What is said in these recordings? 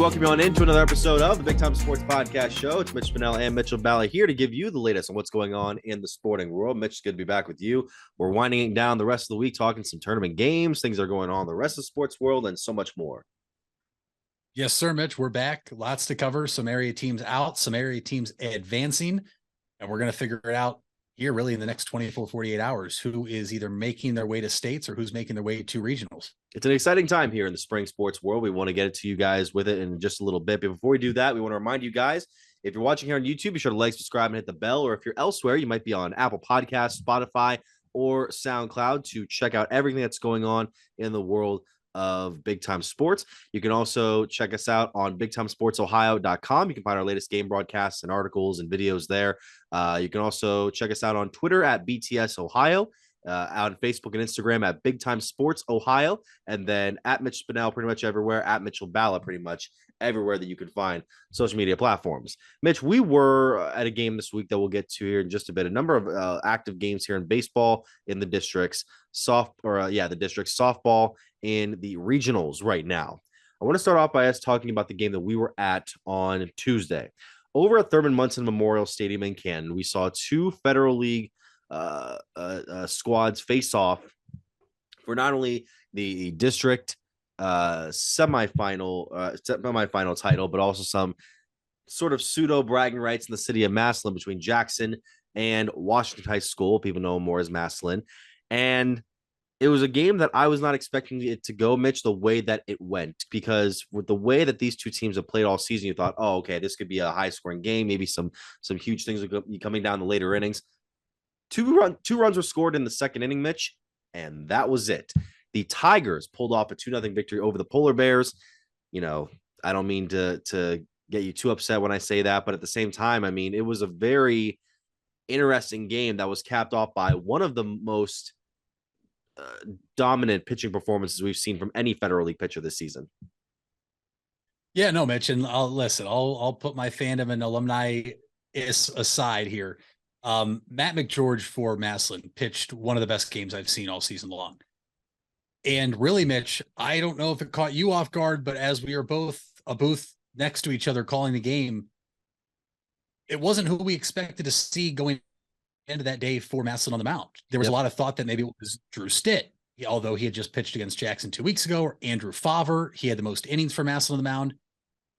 welcome you on into another episode of the Big Time Sports Podcast Show. It's Mitch Spinell and Mitchell Bally here to give you the latest on what's going on in the sporting world. Mitch, it's good to be back with you. We're winding down the rest of the week, talking some tournament games, things that are going on in the rest of the sports world, and so much more. Yes, sir, Mitch. We're back. Lots to cover. Some area teams out, some area teams advancing, and we're going to figure it out here really in the next 24, 48 hours, who is either making their way to states or who's making their way to regionals. It's an exciting time here in the spring sports world. We want to get it to you guys with it in just a little bit. But before we do that, we want to remind you guys, if you're watching here on YouTube, be sure to like, subscribe, and hit the bell. Or if you're elsewhere, you might be on Apple Podcasts, Spotify, or SoundCloud to check out everything that's going on in the world of Big Time Sports. You can also check us out on BigTimeSportsOhio.com. You can find our latest game broadcasts and articles and videos there. You can also check us out on Twitter at BTS Ohio, out on Facebook and Instagram at Big Time Sports Ohio, and then at Mitch Spinell pretty much everywhere, at Mitchell Balla pretty much everywhere that you can find social media platforms. Mitch, we were at a game this week that we'll get to here in just a bit. A number of active games here in baseball in the districts, the districts, softball in the regionals right now. I want to start off by us talking about the game that we were at on Tuesday. Over at Thurman Munson Memorial Stadium in Canton, we saw two Federal League squads face off for not only the district semifinal title, but also some sort of pseudo bragging rights in the city of Massillon between Jackson and Washington High School. People know him more as Massillon. And it was a game that I was not expecting it to go, Mitch, the way that it went, because with the way that these two teams have played all season, you thought, oh, okay, this could be a high scoring game. Maybe some huge things are coming down the later innings. Two runs were scored in the second inning, Mitch, and that was it. The Tigers pulled off a 2-0 victory over the Polar Bears. You know, I don't mean to get you too upset when I say that, but at the same time, I mean, it was a very interesting game that was capped off by one of the most dominant pitching performances we've seen from any Federal League pitcher this season. Yeah, no, Mitch, and I'll put my fandom and alumni aside here. Matt McGeorge for Massillon pitched one of the best games I've seen all season long. And really, Mitch, I don't know if it caught you off guard, but as we are both a booth next to each other calling the game, it wasn't who we expected to see going into that day for Massillon on the mound. There was a lot of thought that maybe it was Drew Stitt, although he had just pitched against Jackson 2 weeks ago, or Andrew Favre. He had the most innings for Massillon on the mound.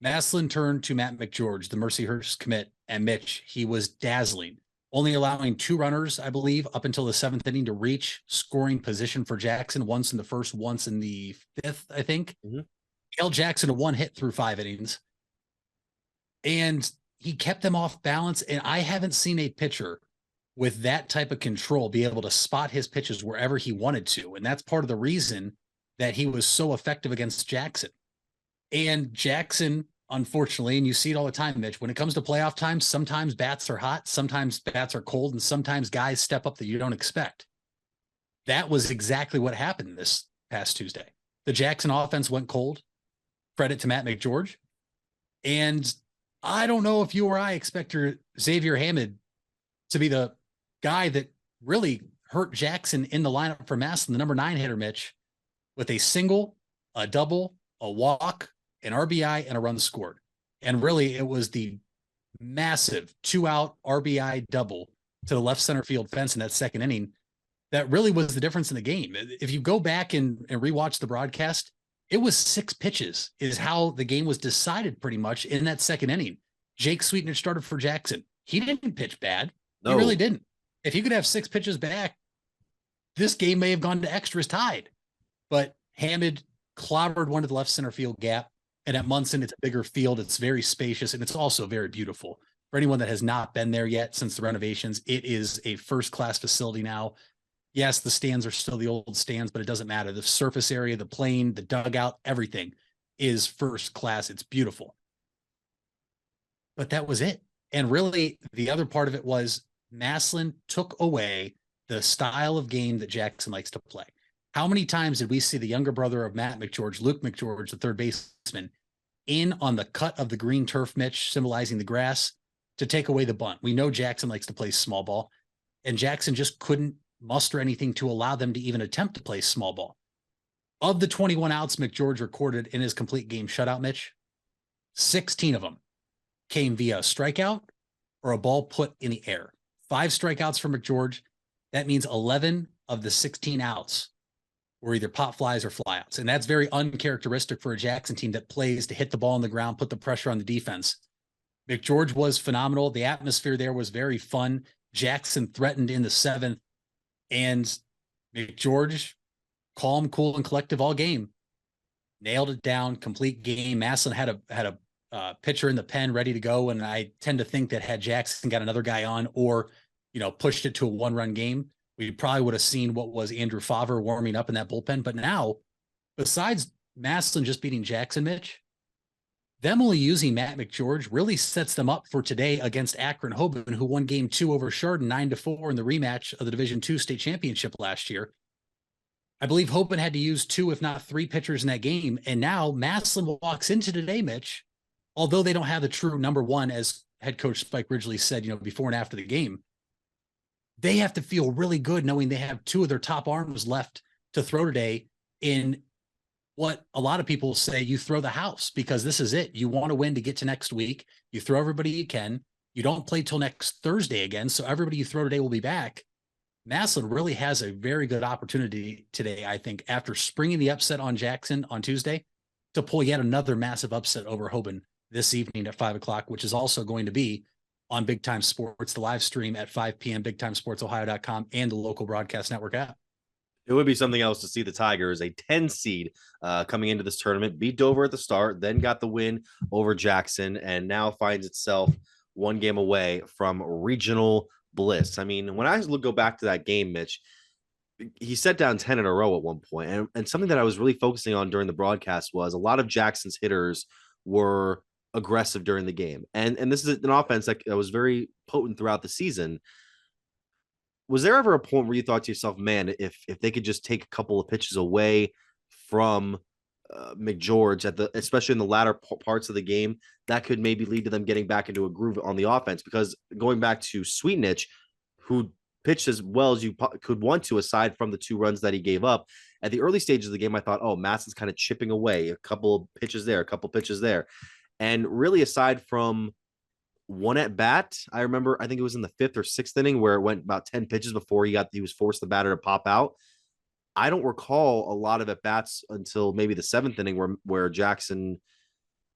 Massillon turned to Matt McGeorge, the Mercyhurst commit, and Mitch, he was dazzling. Only allowing 2 runners, I believe, up until the 7th inning to reach scoring position for Jackson, once in the first, once in the 5th, I think. Mm-hmm. Held Jackson to 1 hit through 5 innings. And he kept them off balance. And I haven't seen a pitcher with that type of control be able to spot his pitches wherever he wanted to. And that's part of the reason that he was so effective against Jackson. And Jackson, unfortunately, and you see it all the time, Mitch, when it comes to playoff time, sometimes bats are hot, sometimes bats are cold, and sometimes guys step up that you don't expect. That was exactly what happened this past Tuesday. The Jackson offense went cold. Credit to Matt McGeorge. And I don't know if you or I expect Xavier Hammond to be the guy that really hurt Jackson in the lineup for Massillon, the number 9 hitter, Mitch, with a single, a double, a walk, an RBI, and a run scored. And really, it was the massive 2-out RBI double to the left center field fence in that second inning that really was the difference in the game. If you go back and rewatch the broadcast, it was 6 pitches is how the game was decided pretty much in that second inning. Jake Sweetener started for Jackson. He didn't pitch bad. No. He really didn't. If he could have 6 pitches back, this game may have gone to extras tied. But Hammond clobbered one to the left center field gap. And at Munson, it's a bigger field. It's very spacious, and it's also very beautiful. For anyone that has not been there yet since the renovations, it is a first-class facility now. Yes, the stands are still the old stands, but it doesn't matter. The surface area, the plane, the dugout, everything is first class. It's beautiful. But that was it. And really, the other part of it was Massillon took away the style of game that Jackson likes to play. How many times did we see the younger brother of Matt McGeorge, Luke McGeorge, the third baseman, in on the cut of the green turf, Mitch, symbolizing the grass, to take away the bunt? We know Jackson likes to play small ball, and Jackson just couldn't muster anything to allow them to even attempt to play small ball. Of the 21 outs McGeorge recorded in his complete game shutout, Mitch, 16 of them came via a strikeout or a ball put in the air. 5 strikeouts for McGeorge. That means 11 of the 16 outs were either pop flies or flyouts. And that's very uncharacteristic for a Jackson team that plays to hit the ball on the ground, put the pressure on the defense. McGeorge was phenomenal. The atmosphere there was very fun. Jackson threatened in the 7th, and McGeorge, calm, cool, and collective all game, nailed it down. Complete game. Massillon had a pitcher in the pen ready to go, and I tend to think that had Jackson got another guy on, or pushed it to a 1-run game, we probably would have seen what was Andrew Favre warming up in that bullpen. But now, besides Massillon just beating Jackson, Mitch, them only using Matt McGeorge really sets them up for today against Akron Hoban, who won game 2 over Chardon 9-4 in the rematch of the Division II state championship last year. I believe Hoban had to use 2, if not 3 pitchers in that game. And now Massillon walks into today, Mitch, although they don't have the true number 1, as head coach Spike Ridgely said, before and after the game, they have to feel really good knowing they have 2 of their top arms left to throw today in what a lot of people say you throw the house, because this is it. You want to win to get to next week. You throw everybody you can. You don't play till next Thursday again. So everybody you throw today will be back. Massillon really has a very good opportunity today, I think, after springing the upset on Jackson on Tuesday, to pull yet another massive upset over Hoban this evening at 5 o'clock, which is also going to be on Big Time Sports, the live stream at 5 p.m., BigTimeSportsOhio.com, and the local broadcast network app. It would be something else to see the Tigers, a 10 seed coming into this tournament, beat Dover at the start, then got the win over Jackson, and now finds itself 1 game away from regional bliss. I mean, when I go back to that game, Mitch, he set down 10 in a row at one point. And something that I was really focusing on during the broadcast was a lot of Jackson's hitters were aggressive during the game. And this is an offense that was very potent throughout the season. Was there ever a point where you thought to yourself, man, if they could just take a couple of pitches away from McGeorge especially in the latter parts of the game, that could maybe lead to them getting back into a groove on the offense? Because going back to Sweetnich, who pitched as well as you could want to, aside from the 2 runs that he gave up at the early stages of the game, I thought, oh, Massillon's kind of chipping away, a couple of pitches there, a couple of pitches there. And really, aside from 1 at bat, I remember, I think it was in the 5th or 6th inning where it went about 10 pitches before he was forced the batter to pop out. I don't recall a lot of at bats until maybe the 7th inning where Jackson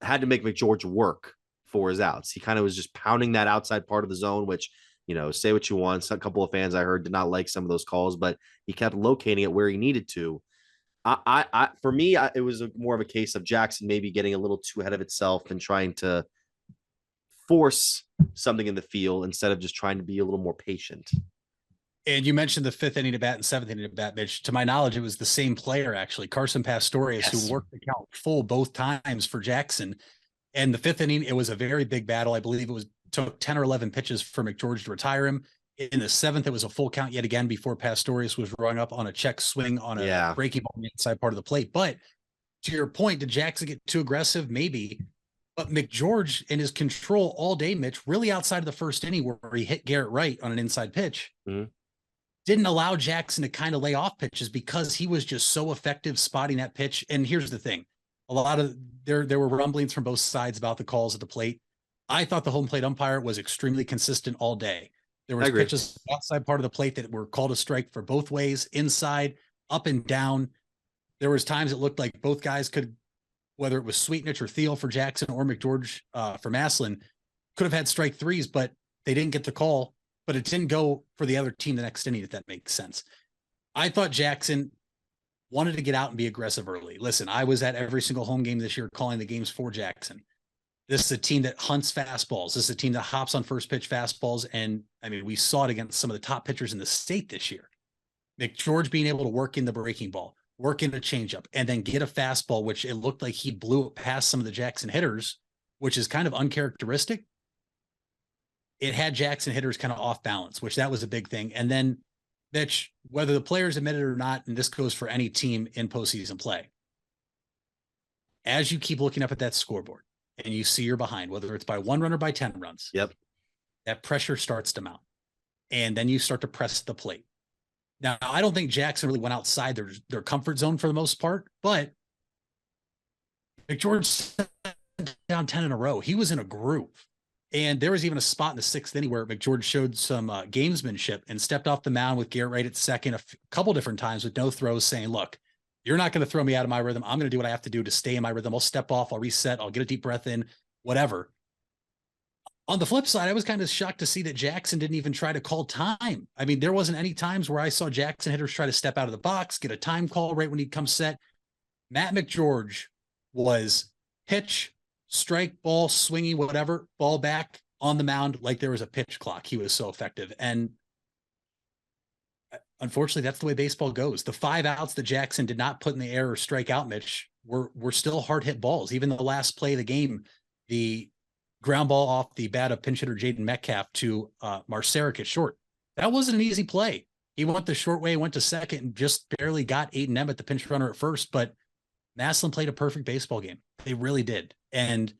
had to make McGeorge work for his outs. He kind of was just pounding that outside part of the zone, which, say what you want. A couple of fans I heard did not like some of those calls, but he kept locating it where he needed to. For me, it was more of a case of Jackson maybe getting a little too ahead of itself and trying to force something in the field instead of just trying to be a little more patient. And you mentioned the 5th inning at bat and 7th inning at bat, Mitch. To my knowledge, it was the same player, actually, Carson Pastorius, yes, who worked the count full both times for Jackson. And the 5th inning, it was a very big battle. I believe took 10 or 11 pitches for McGeorge to retire him. In the 7th, it was a full count yet again before Pastorius was rung up on a check swing on a breaking ball on the inside part of the plate. But to your point, did Jackson get too aggressive? Maybe. But McGeorge in his control all day, Mitch, really outside of the 1st inning where he hit Garrett Wright on an inside pitch, didn't allow Jackson to kind of lay off pitches because he was just so effective spotting that pitch. And here's the thing. There were rumblings from both sides about the calls at the plate. I thought the home plate umpire was extremely consistent all day. There was pitches outside part of the plate that were called a strike for both ways, inside, up and down. There was times it looked like both guys could, whether it was Sweetnich or Thiel for Jackson or McGeorge for Massillon, could have had strike 3s, but they didn't get the call. But it didn't go for the other team the next inning, if that makes sense. I thought Jackson wanted to get out and be aggressive early. Listen, I was at every single home game this year calling the games for Jackson. This is a team that hunts fastballs. This is a team that hops on first pitch fastballs. And I mean, we saw it against some of the top pitchers in the state this year. McGeorge being able to work in the breaking ball, work in a changeup, and then get a fastball, which it looked like he blew it past some of the Jackson hitters, which is kind of uncharacteristic. It had Jackson hitters kind of off balance, which that was a big thing. And then, Mitch, whether the players admit it or not, and this goes for any team in postseason play, as you keep looking up at that scoreboard and you see you're behind, whether it's by 1 run or by 10 runs, that pressure starts to mount. And then you start to press the plate. Now, I don't think Jackson really went outside their comfort zone for the most part, but McGeorge down 10 in a row. He was in a groove. And there was even a spot in the sixth inning where McGeorge showed some gamesmanship and stepped off the mound with Garrett Wright at second a couple different times with no throws, saying, look, you're not going to throw me out of my rhythm. I'm going to do what I have to do to stay in my rhythm. I'll step off. I'll reset. I'll get a deep breath in, whatever. On the flip side, I was kind of shocked to see that Jackson didn't even try to call time. I mean, there wasn't any times where I saw Jackson hitters try to step out of the box, get a time call right when he'd come set. Matt McGeorge was pitch, strike, ball, swinging, whatever, ball back on the mound like there was a pitch clock. He was so effective. And unfortunately, that's the way baseball goes. The 5 outs that Jackson did not put in the air or strike out, Mitch, were still hard hit balls. Even the last play of the game, the ground ball off the bat of pinch hitter Jaden Metcalf to Marceric at short. That wasn't an easy play. He went the short way, went to second, and just barely got Aiden Emmett, the pinch runner, at first. But Massillon played a perfect baseball game. They really did. And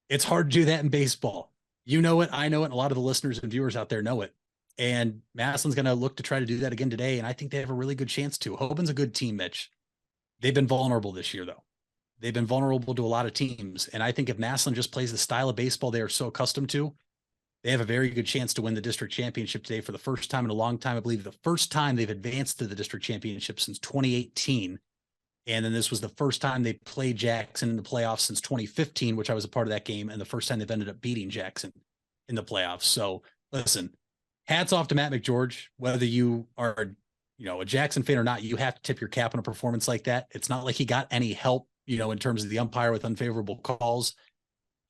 it's hard to do that in baseball. You know it, I know it, and a lot of the listeners and viewers out there know it. And Massillon's going to look to try to do that again today, and I think they have a really good chance to. Hoban's a good team, Mitch. They've been vulnerable this year, though. They've been vulnerable to a lot of teams, and I think if Massillon just plays the style of baseball they are so accustomed to, they have a very good chance to win the district championship today for the first time in a long time. I believe the first time they've advanced to the district championship since 2018. And then this was the first time they played Jackson in the playoffs since 2015, which I was a part of that game, and the first time they've ended up beating Jackson in the playoffs. So listen, hats off to Matt McGeorge. Whether you are, a Jackson fan or not, you have to tip your cap on a performance like that. It's not like he got any help, in terms of the umpire with unfavorable calls.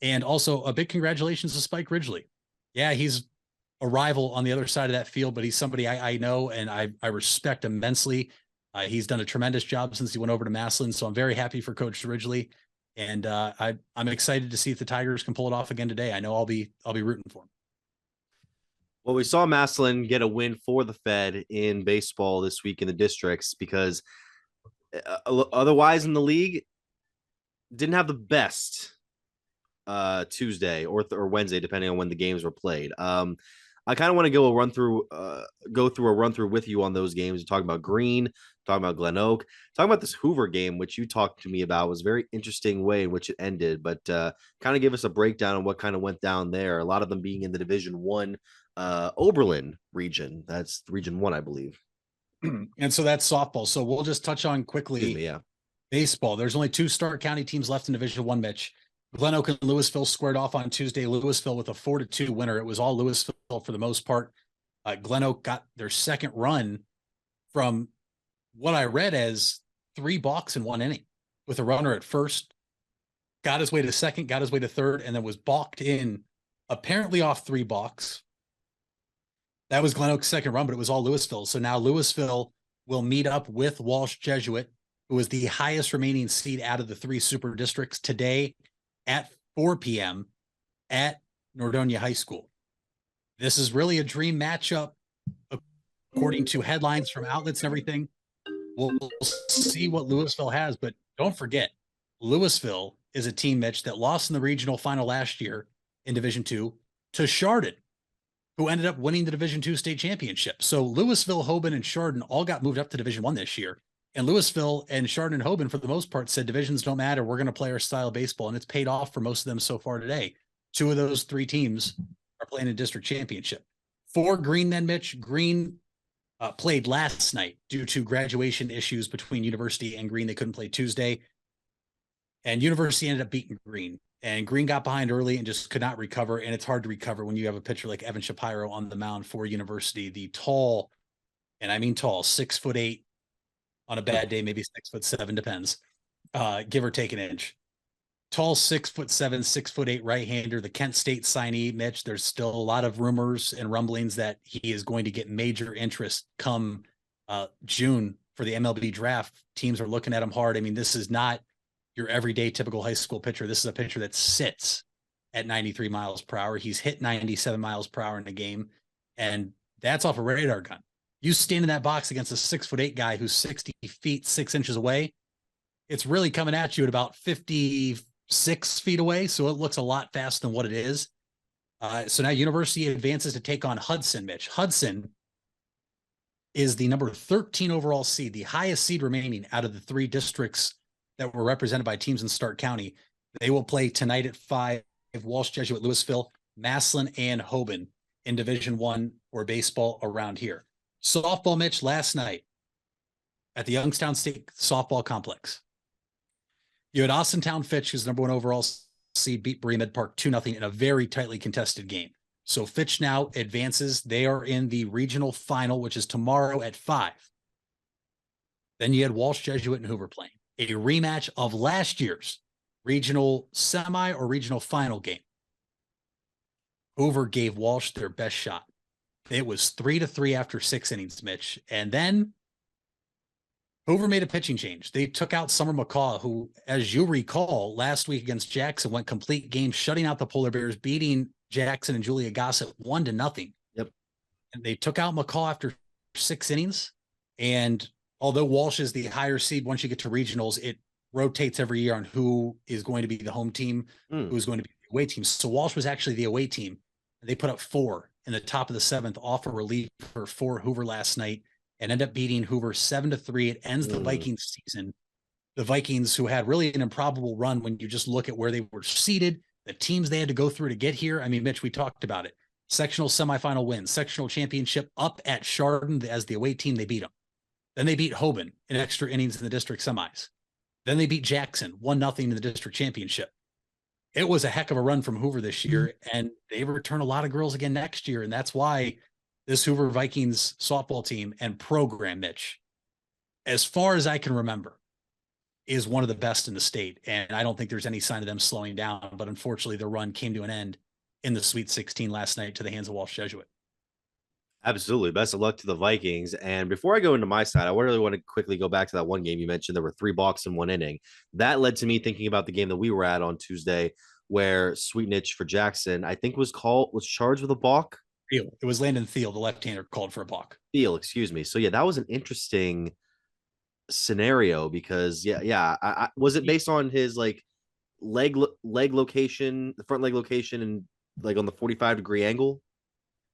And also a big congratulations to Spike Ridgely. Yeah, he's a rival on the other side of that field, but he's somebody I know and I respect immensely. He's done a tremendous job since he went over to Massillon, so I'm very happy for Coach Ridgely, and I'm excited to see if the Tigers can pull it off again today. I know I'll be rooting for him. Well, we saw Massillon get a win for the Fed in baseball this week in the districts because otherwise in the league didn't have the best Tuesday or Wednesday, depending on when the games were played. I kind of want to go through a run through with you on those games. Talking about Green, talking about Glen Oak, talking about this Hoover game, which you talked to me about. It was a very interesting way in which it ended, but kind of give us a breakdown on what kind of went down there. A lot of them being in the Division One Oberlin region. That's Region 1, I believe. And so that's softball. So we'll just touch on quickly. Baseball. There's only 2 Stark County teams left in Division 1, Mitch. Glen Oak and Louisville squared off on Tuesday. Louisville with a 4-2 winner. It was all Louisville for the most part. Glen Oak got their second run from what I read as 3 balks in 1 inning, with a runner at first, got his way to second, got his way to third, and then was balked in, apparently off 3 balks. That was Glen Oak's second run, but it was all Louisville. So now Louisville will meet up with Walsh Jesuit, who is the highest remaining seed out of the 3 super districts, today at 4 p.m. at Nordonia High School. This is really a dream matchup, according to headlines from outlets and everything. We'll see what Louisville has, but don't forget, Louisville is a team, Mitch, that lost in the regional final last year in Division 2 to Chardon, who ended up winning the Division 2 state championship. So Louisville, Hoban, and Chardon all got moved up to Division 1 this year. And Louisville and Chardon and Hoban, for the most part, said divisions don't matter. We're going to play our style of baseball. And it's paid off for most of them so far today. 2 of those 3 teams are playing a district championship. For Green then, Mitch, Green played last night due to graduation issues between University and Green. They couldn't play Tuesday. And University ended up beating Green. And Green got behind early and just could not recover. And it's hard to recover when you have a pitcher like Evan Shapiro on the mound for University. The tall, and I mean tall, 6'8", on a bad day, maybe 6'7", depends, give or take an inch. Tall, 6'7", 6'8" right-hander, the Kent State signee, Mitch. There's still a lot of rumors and rumblings that he is going to get major interest come June for the MLB draft. Teams are looking at him hard. I mean, this is not your everyday typical high school pitcher. This is a pitcher that sits at 93 miles per hour. He's hit 97 miles per hour in a game, and that's off a radar gun. You stand in that box against a 6'8" guy who's 60 feet, 6 inches away. It's really coming at you at about 56 feet away. So it looks a lot faster than what it is. So now University advances to take on Hudson, Mitch. Hudson is the number 13 overall seed, the highest seed remaining out of the 3 districts that were represented by teams in Stark County. They will play tonight at 5, Walsh Jesuit, Louisville, Massillon, and Hoban in Division I or baseball around here. Softball, Mitch, last night at the Youngstown State Softball Complex. You had Austintown Fitch, who's number 1 overall seed, beat Bremen Park 2-0 in a very tightly contested game. So Fitch now advances. They are in the regional final, which is tomorrow at 5. Then you had Walsh Jesuit and Hoover playing a rematch of last year's regional semi or regional final game. Hoover gave Walsh their best shot. It was 3-3 after 6 innings, Mitch. And then Hoover made a pitching change. They took out Summer McCaw, who, as you recall, last week against Jackson went complete game, shutting out the Polar Bears, beating Jackson and Julia Gossett 1-0. Yep. And they took out McCaw after 6 innings. And although Walsh is the higher seed, once you get to regionals, it rotates every year on who is going to be the home team, who's going to be the away team. So Walsh was actually the away team. They put up 4 in the top of the 7th off a relief for Hoover last night and end up beating Hoover 7-3. It ends the Vikings season. The Vikings, who had really an improbable run when you just look at where they were seated, the teams they had to go through to get here. I mean, Mitch, we talked about it. Sectional semifinal win, sectional championship up at Chardon as the away team. They beat them. Then they beat Hoban in extra innings in the district semis. Then they beat Jackson 1-0 in the district championship. It was a heck of a run from Hoover this year, and they return a lot of girls again next year. And that's why this Hoover Vikings softball team and program, Mitch, as far as I can remember, is one of the best in the state. And I don't think there's any sign of them slowing down. But unfortunately, the run came to an end in the Sweet 16 last night to the hands of Walsh Jesuit. Absolutely. Best of luck to the Vikings. And before I go into my side, I really want to quickly go back to that one game you mentioned. There were 3 balks in 1 inning. That led to me thinking about the game that we were at on Tuesday, where Sweetnich for Jackson, I think was charged with a balk. Thiel. It was Landon Thiel, the left-hander, called for a balk. Thiel, excuse me. So yeah, that was an interesting scenario because I was it based on his like leg location, the front leg location, and like on the 45-degree angle.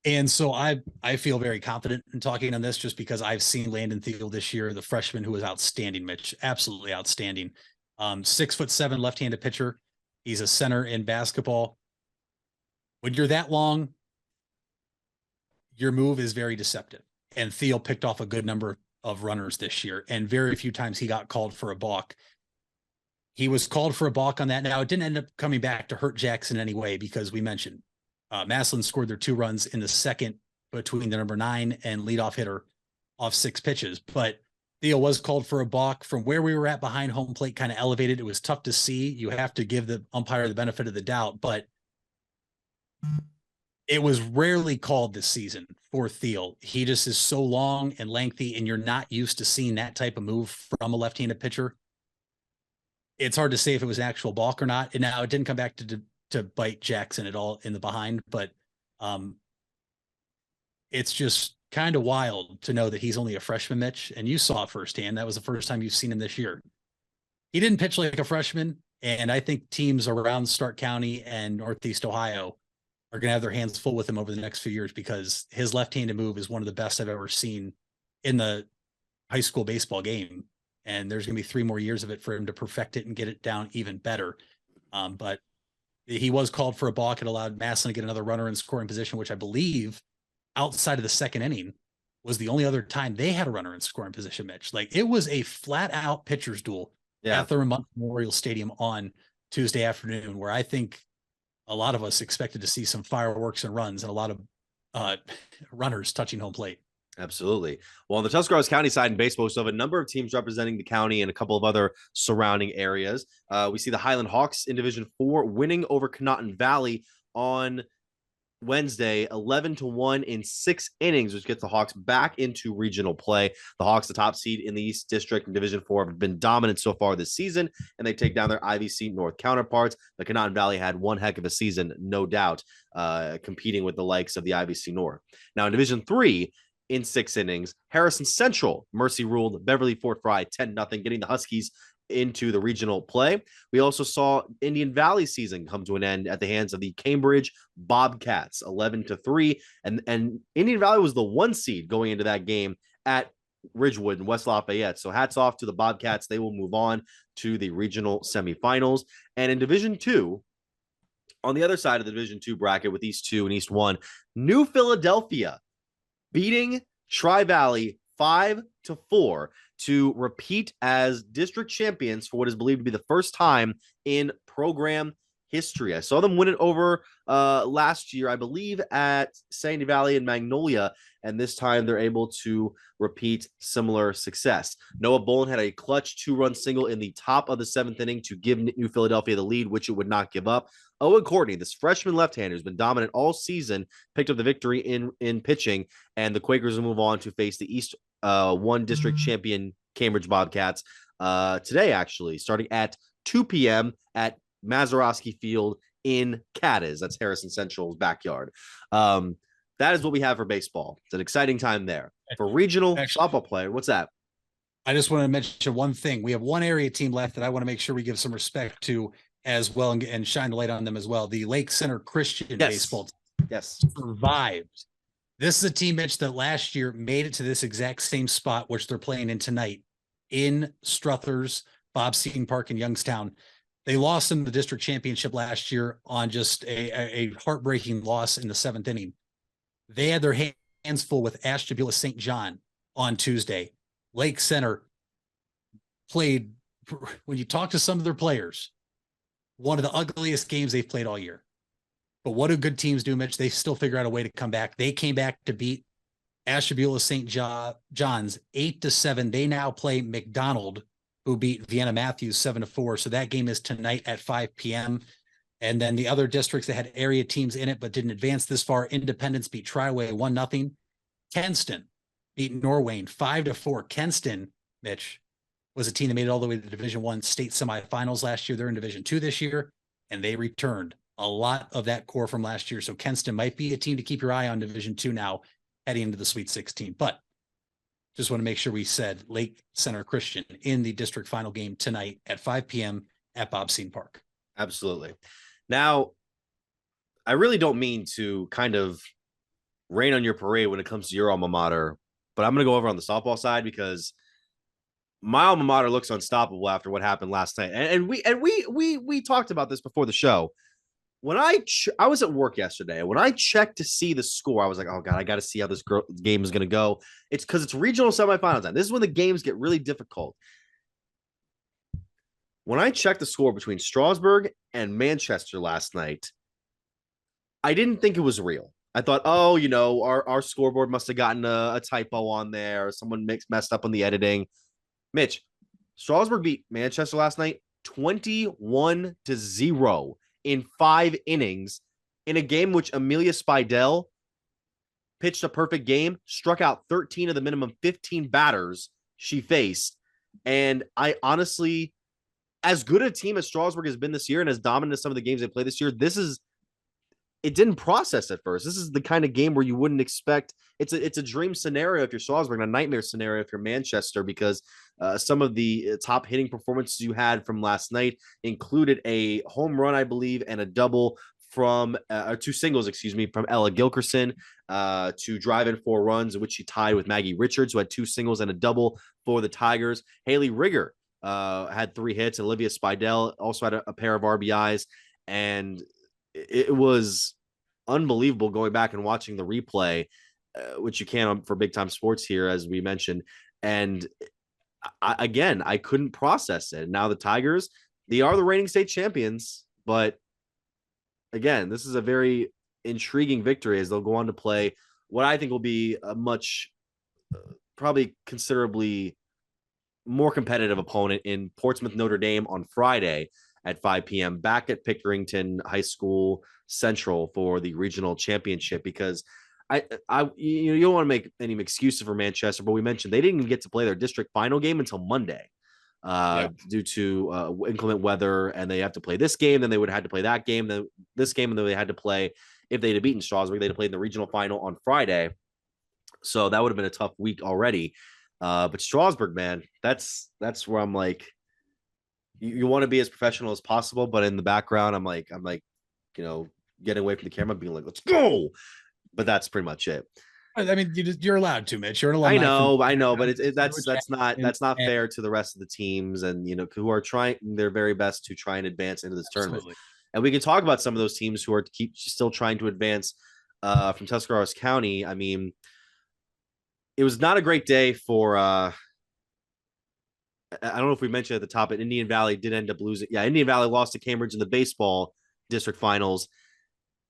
And so I feel very confident in talking on this just because I've seen Landon Thiel this year, the freshman who was outstanding, Mitch, absolutely outstanding. 6'7" left-handed pitcher. He's a center in basketball. When you're that long, your move is very deceptive. And Thiel picked off a good number of runners this year, and very few times he got called for a balk. He was called for a balk on that. Now, it didn't end up coming back to hurt Jackson anyway, because we mentioned Massillon scored their 2 runs in the second between the number 9 and leadoff hitter off 6 pitches. But Thiel was called for a balk. From where we were at behind home plate, kind of elevated. It was tough to see. You have to give the umpire the benefit of the doubt, but it was rarely called this season for Thiel. He just is so long and lengthy, and you're not used to seeing that type of move from a left-handed pitcher. It's hard to say if it was an actual balk or not. And now it didn't come back to bite Jackson at all in the behind, but it's just kind of wild to know that he's only a freshman, Mitch, and you saw it firsthand. That was the first time you've seen him this year. He didn't pitch like a freshman, and I think teams around Stark County and Northeast Ohio are going to have their hands full with him over the next few years, because his left-handed move is one of the best I've ever seen in the high school baseball game. And there's going to be 3 more years of it for him to perfect it and get it down even better. But he was called for a balk. It allowed Massillon to get another runner in scoring position, which I believe outside of the second inning was the only other time they had a runner in scoring position, Mitch. Like, it was a flat out pitcher's duel at Thurman Memorial Stadium on Tuesday afternoon, where I think a lot of us expected to see some fireworks and runs and a lot of runners touching home plate. Absolutely. Well, on the Tuscarawas County side in baseball, we still have a number of teams representing the county and a couple of other surrounding areas. We see the Highland Hawks in Division 4 winning over Conotton Valley on Wednesday, 11-1 in 6 innings, which gets the Hawks back into regional play. The Hawks, the top seed in the East District in Division 4, have been dominant so far this season, and they take down their IVC North counterparts. The Conotton Valley had one heck of a season, no doubt, competing with the likes of the IVC North. Now, in Division 3, in 6 innings, Harrison Central mercy ruled Beverly Fort Fry 10-0, getting the Huskies into the regional play. We also saw Indian Valley season come to an end at the hands of the Cambridge Bobcats, 11-3. And Indian Valley was the 1 seed going into that game at Ridgewood and West Lafayette. So hats off to the Bobcats. They will move on to the regional semifinals. And in Division Two, on the other side of the Division Two bracket with East 2 and East 1, New Philadelphia beating Tri-Valley 5-4 to repeat as district champions for what is believed to be the first time in program history. I saw them win it over last year, I believe, at Sandy Valley and Magnolia, and this time they're able to repeat similar success. Noah Bolin had a clutch 2-run single in the top of the 7th inning to give New Philadelphia the lead, which it would not give up. Owen Courtney, this freshman left-hander who's been dominant all season, picked up the victory in pitching, and the Quakers will move on to face the East 1 district champion Cambridge Bobcats today, actually, starting at 2 p.m. at Mazeroski Field in Cadiz. That's Harrison Central's backyard. That is what we have for baseball. It's an exciting time there. For regional softball player, what's that? I just want to mention one thing. We have one area team left that I want to make sure we give some respect to as well and shine the light on them as well. The Lake Center Christian baseball team survived. This is a team, Mitch, that last year made it to this exact same spot, which they're playing in tonight in Struthers, Bob Seton Park in Youngstown. They lost in the district championship last year on just a heartbreaking loss in the 7th inning. They had their hands full with Ashtabula St. John on Tuesday. Lake Center played, when you talk to some of their players, one of the ugliest games they've played all year. But what do good teams do, Mitch? They still figure out a way to come back. They came back to beat Ashtabula St. John's 8-7. They now play McDonald, who beat Vienna Matthews 7-4. So that game is tonight at 5 p.m. And then the other districts that had area teams in it but didn't advance this far: Independence beat Triway 1-0. Kenston beat Norwayne 5-4. Kenston, Mitch, was a team that made it all the way to the Division I state semifinals last year. They're in Division II this year, and they returned a lot of that core from last year. So Kenston might be a team to keep your eye on Division II now heading into the Sweet 16. But just want to make sure we said Lake Center Christian in the district final game tonight at 5 p.m. at Bob Seton Park. Absolutely. Now, I really don't mean to kind of rain on your parade when it comes to your alma mater, but I'm going to go over on the softball side because my alma mater looks unstoppable after what happened last night. And we talked about this before the show. When I was at work yesterday, when I checked to see the score, I was like, oh God, I got to see how this game is going to go. It's because it's regional semifinal time. This is when the games get really difficult. When I checked the score between Strasburg and Manchester last night, I didn't think it was real. I thought, oh, our scoreboard must have gotten a typo on there, or someone messed up on the editing. Mitch, Strasburg beat Manchester last night 21-0 in 5 innings in a game which Amelia Spidell pitched a perfect game, struck out 13 of the minimum 15 batters she faced. And I honestly, as good a team as Strasburg has been this year and as dominant as some of the games they played this year, it didn't process at first. This is the kind of game where you wouldn't expect. It's a dream scenario if you're Strasburg, and a nightmare scenario if you're Manchester, because some of the top hitting performances you had from last night included a home run, I believe, and a double from 2 singles, from Ella Gilkerson to drive in 4 runs, in which she tied with Maggie Richards, who had 2 singles and a double for the Tigers. Haley Rigger had 3 hits, and Olivia Spidell also had a pair of RBIs, and it was unbelievable going back and watching the replay, which you can for Big Time Sports here, as we mentioned. And I couldn't process it. Now the Tigers, they are the reigning state champions, but again, this is a very intriguing victory as they'll go on to play what I think will be a much, probably considerably more competitive opponent in Portsmouth Notre Dame on Friday at 5 p.m. back at Pickerington High School Central for the regional championship, because you don't want to make any excuses for Manchester, but we mentioned they didn't even get to play their district final game until Monday due to inclement weather, and they have to play this game, then they would have had to play that game, then this game, and then they had to play, if they'd have beaten Strasburg, they'd have played in the regional final on Friday. So that would have been a tough week already. But Strasburg, man, that's where I'm like, you want to be as professional as possible, but in the background, I'm like, getting away from the camera, being like, let's go. But that's pretty much it. I mean, you're allowed to, Mitch. You're an alumni. I know, but that's And, not fair to the rest of the teams, and who are trying their very best to try and advance into this tournament. absolutely. And we can talk about some of those teams who are still trying to advance from Tuscarawas County. I mean, it was not a great day for. I don't know if we mentioned at the top, but Indian Valley did end up losing. Yeah, Indian Valley lost to Cambridge in the baseball district finals.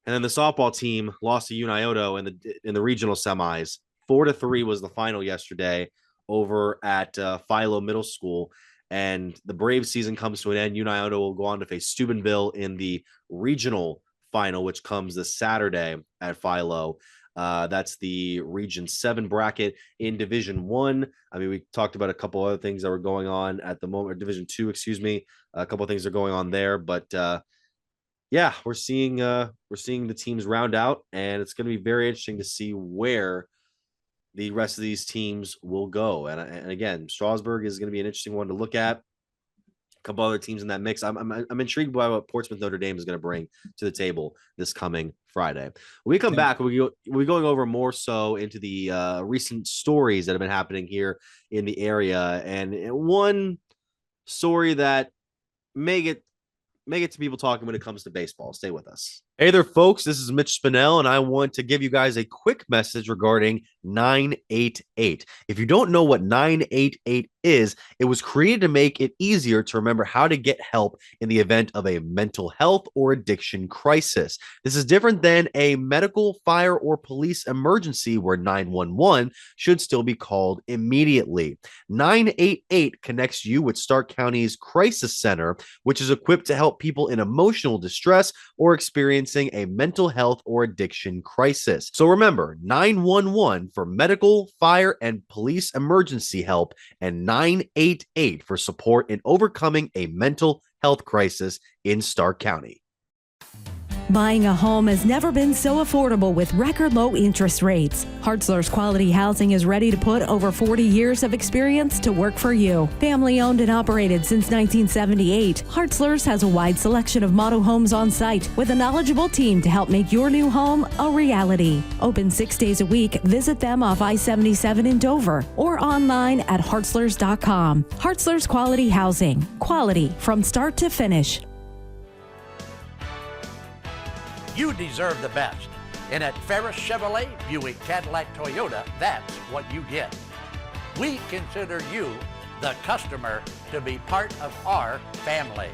And then the softball team lost to Unioto in the regional semis. 4-3 was the final yesterday over at Philo Middle School. And the Braves season comes to an end. Unioto will go on to face Steubenville in the regional final, which comes this Saturday at Philo. That's the Region 7 bracket in Division 1. I mean, we talked about a couple other things that were going on at the moment, or Division 2, excuse me. A couple of things are going on there, but yeah, we're seeing the teams round out, and it's going to be very interesting to see where the rest of these teams will go. And again, Strasburg is going to be an interesting one to look at. A couple other teams in that mix. I'm intrigued by what Portsmouth Notre Dame is going to bring to the table this coming Friday. When we come back, we'll be going over more so into the recent stories that have been happening here in the area, and one story that may get to people talking when it comes to baseball. Stay with us. Hey there, folks. This is Mitch Spinell, and I want to give you guys a quick message regarding 988. If you don't know what 988 is, it was created to make it easier to remember how to get help in the event of a mental health or addiction crisis. This is different than a medical, fire, or police emergency where 911 should still be called immediately. 988 connects you with Stark County's Crisis Center, which is equipped to help people in emotional distress or experiencing a mental health or addiction crisis. So remember, 911 for medical, fire, and police emergency help, and 988 for support in overcoming a mental health crisis in Stark County. Buying a home has never been so affordable with record low interest rates. Hartzler's Quality Housing is ready to put over 40 years of experience to work for you. Family owned and operated since 1978, Hartzler's has a wide selection of model homes on site with a knowledgeable team to help make your new home a reality. Open 6 days a week. Visit them off I-77 in Dover or online at hartzlers.com. Hartzler's Quality Housing. Quality from start to finish. You deserve the best. And at Ferris Chevrolet, Buick, Cadillac, Toyota, that's what you get. We consider you, the customer, to be part of our family.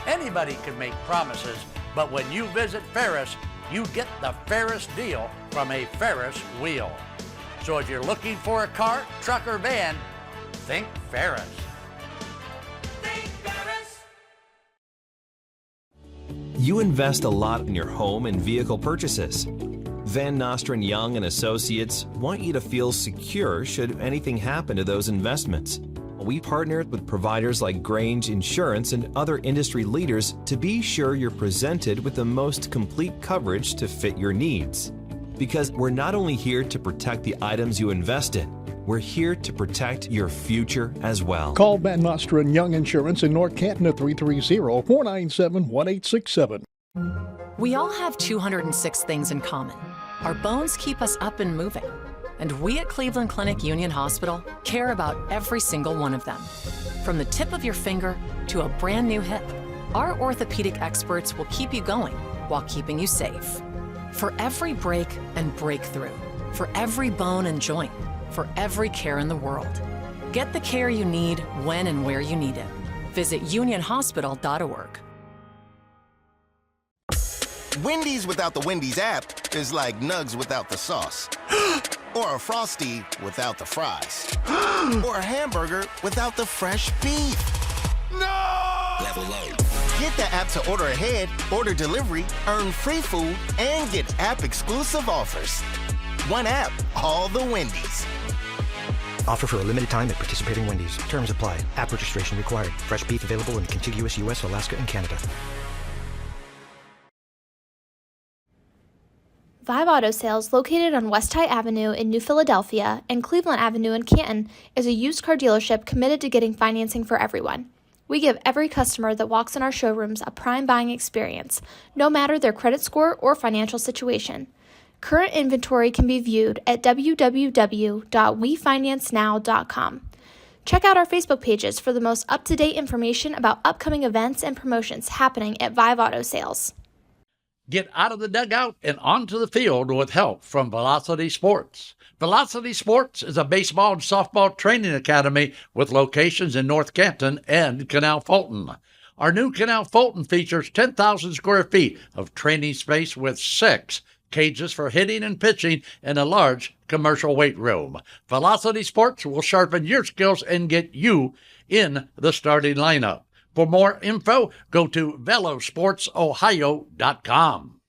Anybody can make promises, but when you visit Ferris, you get the Ferris deal from a Ferris wheel. So if you're looking for a car, truck, or van, think Ferris. You invest a lot in your home and vehicle purchases. Van Nostrand Young and Associates want you to feel secure should anything happen to those investments. We partnered with providers like Grange Insurance and other industry leaders to be sure you're presented with the most complete coverage to fit your needs. Because we're not only here to protect the items you invest in, we're here to protect your future as well. Call Van Nostrand Young Insurance in North Canton at 330-497-1867. We all have 206 things in common. Our bones keep us up and moving. And we at Cleveland Clinic Union Hospital care about every single one of them. From the tip of your finger to a brand new hip, our orthopedic experts will keep you going while keeping you safe. For every break and breakthrough, for every bone and joint, for every care in the world. Get the care you need when and where you need it. Visit unionhospital.org. Wendy's without the Wendy's app is like Nugs without the sauce. Or a Frosty without the fries. Or a hamburger without the fresh beef. No! Level up. Get the app to order ahead, order delivery, earn free food, and get app-exclusive offers. One app, all the Wendy's. Offer for a limited time at participating Wendy's. Terms apply. App registration required. Fresh beef available in contiguous U.S., Alaska, and Canada. Vibe Auto Sales, located on West High Avenue in New Philadelphia and Cleveland Avenue in Canton, is a used car dealership committed to getting financing for everyone. We give every customer that walks in our showrooms a prime buying experience, no matter their credit score or financial situation. Current inventory can be viewed at www.wefinancenow.com. Check out our Facebook pages for the most up-to-date information about upcoming events and promotions happening at Vive Auto Sales. Get out of the dugout and onto the field with help from Velocity Sports. Velocity Sports is a baseball and softball training academy with locations in North Canton and Canal Fulton. Our new Canal Fulton features 10,000 square feet of training space with 6 cages for hitting and pitching and a large commercial weight room. Velocity Sports will sharpen your skills and get you in the starting lineup. For more info, go to velosportsohio.com.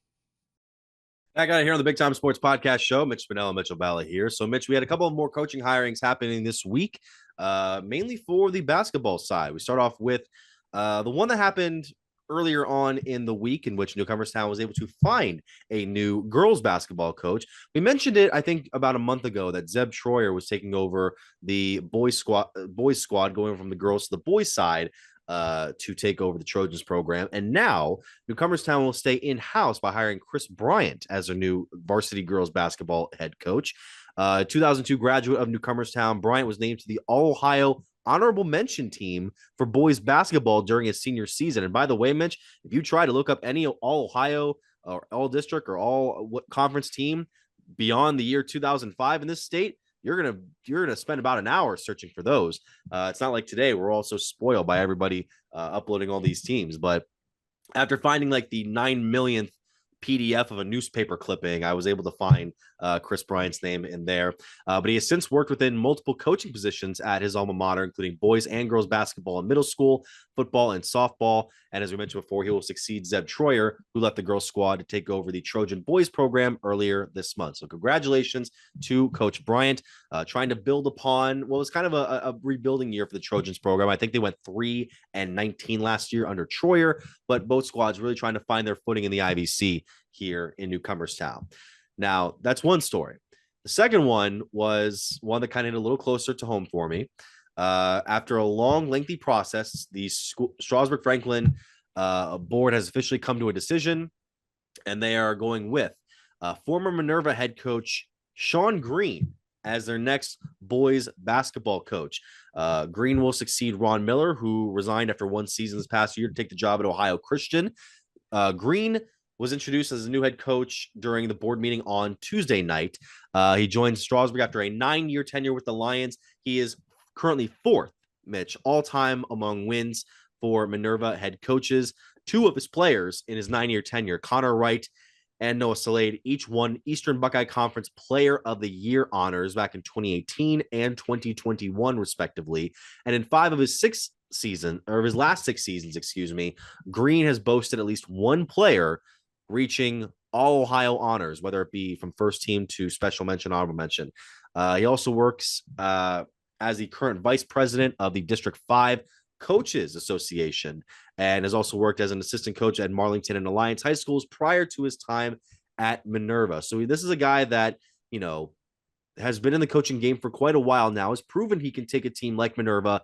Back out here on the Big Time Sports Podcast Show. Mitch Spinell and Mitchell Balla here. So, Mitch, we had a couple of more coaching hirings happening this week, mainly for the basketball side. We start off with the one that happened earlier on in the week, in which Newcomerstown was able to find a new girls basketball coach. We mentioned it, I think, about a month ago that Zeb Troyer was taking over the boys squad, going from the girls to the boys side to take over the Trojans program. And now Newcomerstown will stay in-house by hiring Chris Bryant as a new varsity girls basketball head coach. 2002 graduate of Newcomerstown, Bryant was named to the All-Ohio honorable mention team for boys basketball during his senior season. And by the way, Mitch, if you try to look up any All-Ohio or All-District or All-Conference team beyond the year 2005 in this state, you're gonna spend about an hour searching for those. It's not like today we're all so spoiled by everybody uploading all these teams. But after finding like the 9 millionth PDF of a newspaper clipping, I was able to find Chris Bryant's name in there. But he has since worked within multiple coaching positions at his alma mater, including boys and girls basketball in middle school, football, and softball. And as we mentioned before, he will succeed Zeb Troyer, who left the girls squad to take over the Trojan boys program earlier this month. So congratulations to Coach Bryant, trying to build upon what was kind of a rebuilding year for the Trojans program. I think they went 3-19 last year under Troyer, but both squads really trying to find their footing in the IVC here in Newcomerstown. Now, that's one story. The second one was one that kind of hit a little closer to home for me. After a long, lengthy process, the Strasburg Franklin board has officially come to a decision, and they are going with former Minerva head coach Sean Green as their next boys basketball coach. Green will succeed Ron Miller, who resigned after one season this past year to take the job at Ohio Christian. Green was introduced as a new head coach during the board meeting on Tuesday night. He joined Strasburg after a 9-year tenure with the Lions. He is currently 4th, Mitch, all-time among wins for Minerva head coaches. 2 of his players in his 9-year tenure, Connor Wright and Noah Salade, each won Eastern Buckeye Conference Player of the Year honors back in 2018 and 2021, respectively. And in 5 of his his last 6 seasons, Green has boasted at least one player reaching all Ohio honors, whether it be from first team to special mention, honorable mention. He also works as the current vice president of the District 5 Coaches Association, and has also worked as an assistant coach at Marlington and Alliance High Schools prior to his time at Minerva. So this is a guy that, has been in the coaching game for quite a while now, has proven he can take a team like Minerva